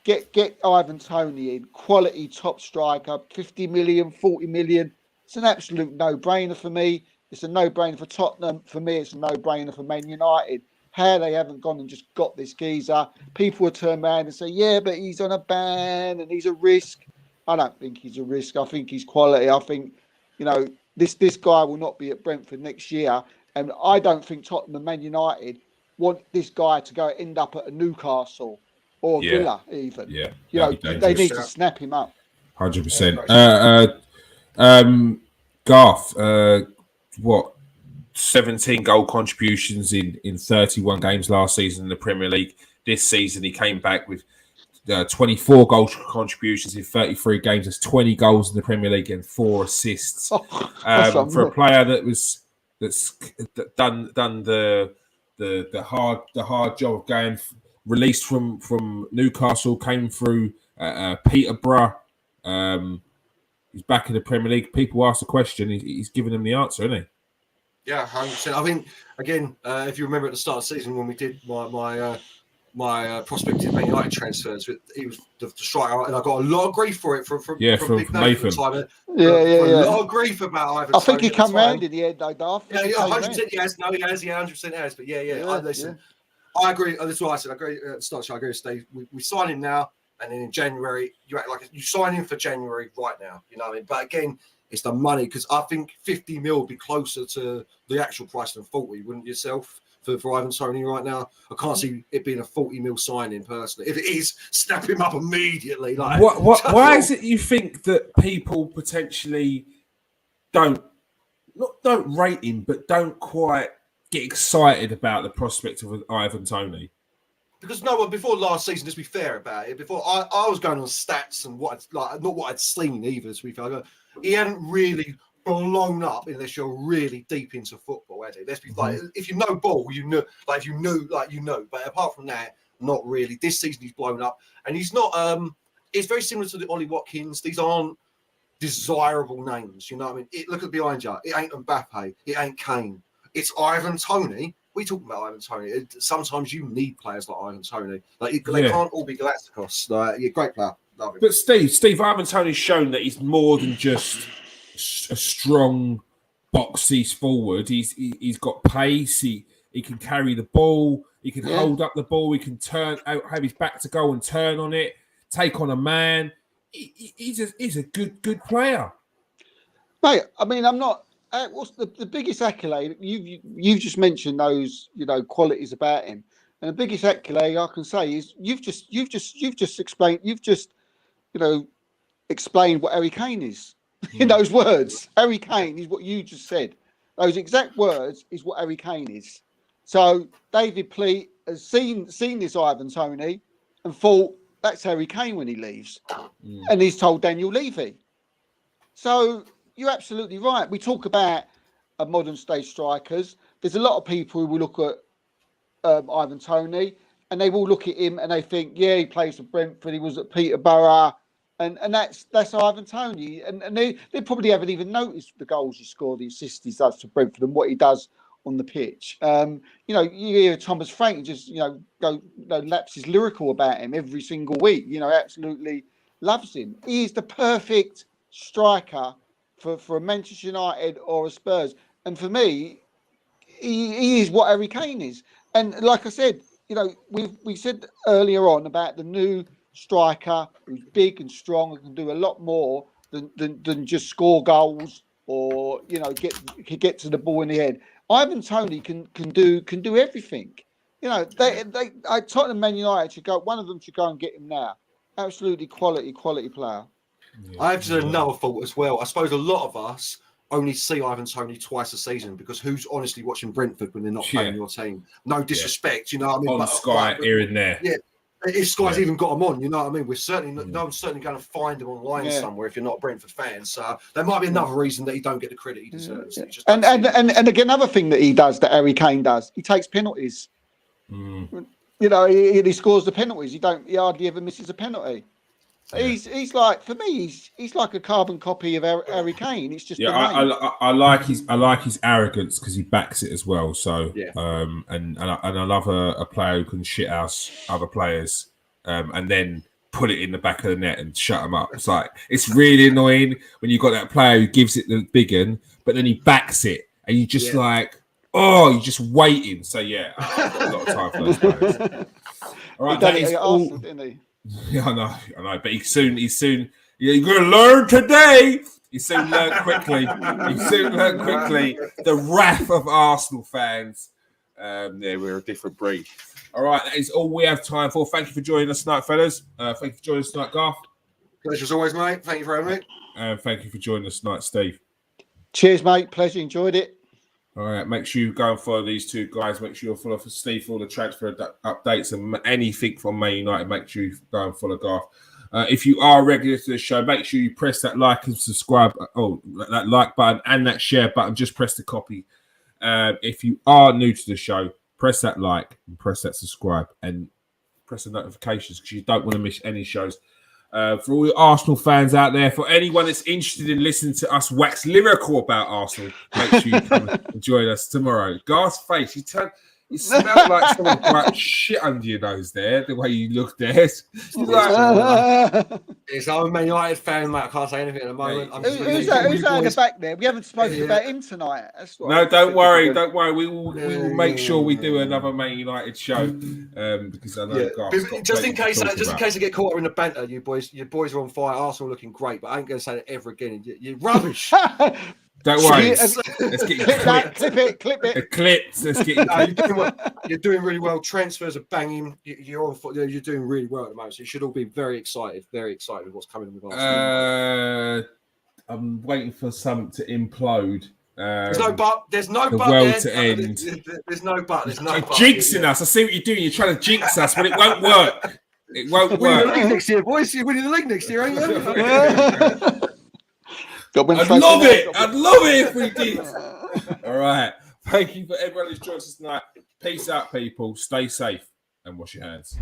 Get Ivan Toney in. Quality top striker. 50 million, 40 million. It's an absolute no-brainer for me. It's a no-brainer for Tottenham. For me, it's a no-brainer for Man United. How they haven't gone and just got this geezer. People will turn around and say, yeah, but he's on a ban and he's a risk. I don't think he's a risk. I think he's quality. I think, this guy will not be at Brentford next year. And I don't think Tottenham and Man United want this guy to go end up at a Newcastle or Villa even. Yeah. They need to snap him up. 100%. Garth, 17 goal contributions in 31 games last season in the Premier League. This season, he came back with 24 goal contributions in 33 games. There's 20 goals in the Premier League and 4 assists. For a player that's done the hard job of going, released from Newcastle, came through Peterborough. He's back in the Premier League. People ask the question, he's giving them the answer, isn't he? Yeah, 100%. I think, again, if you remember at the start of the season when we did my prospective Man United transfers, he was the striker, and I got a lot of grief for it from Big Nathan. A lot of grief about Ivan. I think he come round in the end, though, Darth. Yeah, 100% he has. No, he has. 100% has. But I agree. That's what I said. I agree at the start. I agree with Steve. We sign him now, and then in January, you act like you sign him for January right now. You know what I mean? But again, it's the money, because I think 50 mil would be closer to the actual price than 40, wouldn't yourself? For Ivan Toney right now, I can't see it being a 40 mil signing personally. If it is, snap him up immediately. Like, why is it you think that people potentially don't rate him, but don't quite get excited about the prospect of Ivan Toney? Because no one before last season, let's be fair about it. Before I was going on stats and not what I'd seen either. To be fair, he hadn't really blown up unless you're really deep into football, has it? Let's be like, if you know ball, you know, like if you knew, like you know. But apart from that, not really. This season he's blown up, and he's not. It's very similar to the Ollie Watkins. These aren't desirable names, you know what I mean? Look at behind you. It ain't Mbappe. It ain't Kane. It's Ivan Toney. We talk about Ivan Toney. Sometimes you need players like Ivan Toney. Like they can't all be Galacticos. Like, you're a great player. Love him. But Steve, Ivan Toney's shown that he's more than just a strong boxy forward. He's got pace. He can carry the ball. He can hold up the ball. He can turn out, have his back to go and turn on it. Take on a man. He's a good player, mate. I mean, I'm not. What's the biggest accolade? You've just mentioned those qualities about him, and the biggest accolade I can say is you've just explained. You've just explained what Harry Kane is. In those words, Harry Kane is what you just said. Those exact words is what Harry Kane is. So David Pleat has seen this Ivan Toney and thought that's Harry Kane when he leaves, and he's told Daniel Levy. So you're absolutely right. We talk about modern stage strikers. There's a lot of people who will look at Ivan Toney and they will look at him and they think, yeah, he plays for Brentford. He was at Peterborough. And that's Ivan Toney. And they probably haven't even noticed the goals he scored, the assists he does to Brentford and what he does on the pitch. You hear Thomas Frank just, lapses lyrical about him every single week. Absolutely loves him. He is the perfect striker for a Manchester United or a Spurs. And for me, he is what Harry Kane is. And like I said, we said earlier on about the new striker who's big and strong and can do a lot more than just score goals or get to the ball in the head. Ivan Toney can do everything. Tottenham Man United should go. One of them should go and get him now. Absolutely quality player. Yeah. I have just another thought as well. I suppose a lot of us only see Ivan Toney twice a season because who's honestly watching Brentford when they're not playing your team? No disrespect, you know what I mean? On Sky, here and there. Yeah. If Sky's even got them on, you know what I mean? We're certainly no one's certainly going to find them online somewhere if you're not a Brentford fan. So there might be another reason that he don't get the credit he deserves. Yeah. And again, another thing that he does that Harry Kane does, he takes penalties. He scores the penalties. He hardly ever misses a penalty. Yeah. He's like, for me, he's like a carbon copy of Harry Kane. It's just I like his arrogance because he backs it as well. So and I love a player who can shit house other players and then put it in the back of the net and shut them up. It's really annoying when you've got that player who gives it the big one, but then he backs it and you just you're just waiting. So I've got a lot of time for those players. All right, that is all. Arsenal, didn't he? Yeah, I know, but he's soon. You're going to learn today. He soon learned quickly. The wrath of Arsenal fans. We're a different breed. All right, that is all we have time for. Thank you for joining us tonight, fellas. Thank you for joining us tonight, Garth. Pleasure as always, mate. Thank you for having me. Thank you for joining us tonight, Steve. Cheers, mate. Pleasure. Enjoyed it. All right, make sure you go and follow these two guys. Make sure you follow for Steve for all the transfer updates and anything from Man United. Make sure you go and follow Garth. If you are regular to the show, make sure you press that like and subscribe. That like button and that share button. Just press the copy. If you are new to the show, press that like and press that subscribe and press the notifications because you don't want to miss any shows. For all the Arsenal fans out there, for anyone that's interested in listening to us wax lyrical about Arsenal, make sure you come and join us tomorrow. Garth's face, you smell like someone quite shit under your nose there, the way you look there. It's I'm a Man United fan, mate. I can't say anything at the moment. Who's that in the back there? We haven't spoken about him tonight. No, don't worry. We will make sure we do another Man United show because I know Garth's just in case I get caught up in the banter, you boys are on fire. Arsenal looking great, but I ain't going to say that ever again. You're rubbish. Don't worry. Let's get clip it. The clips. Let's get you're doing really well. Transfers are banging. You're doing really well at the moment. So you should all be very excited with what's coming with Arsenal. I'm waiting for something to implode. There's no but. The world to end. There's no but. You're jinxing us. I see what you're doing. You're trying to jinx us, but it won't work. It won't work. We're in the league next year, boys. You're winning the league next year, ain't you? I'd love it if we did. All right. Thank you for everyone who's joined us tonight. Peace out, people. Stay safe and wash your hands.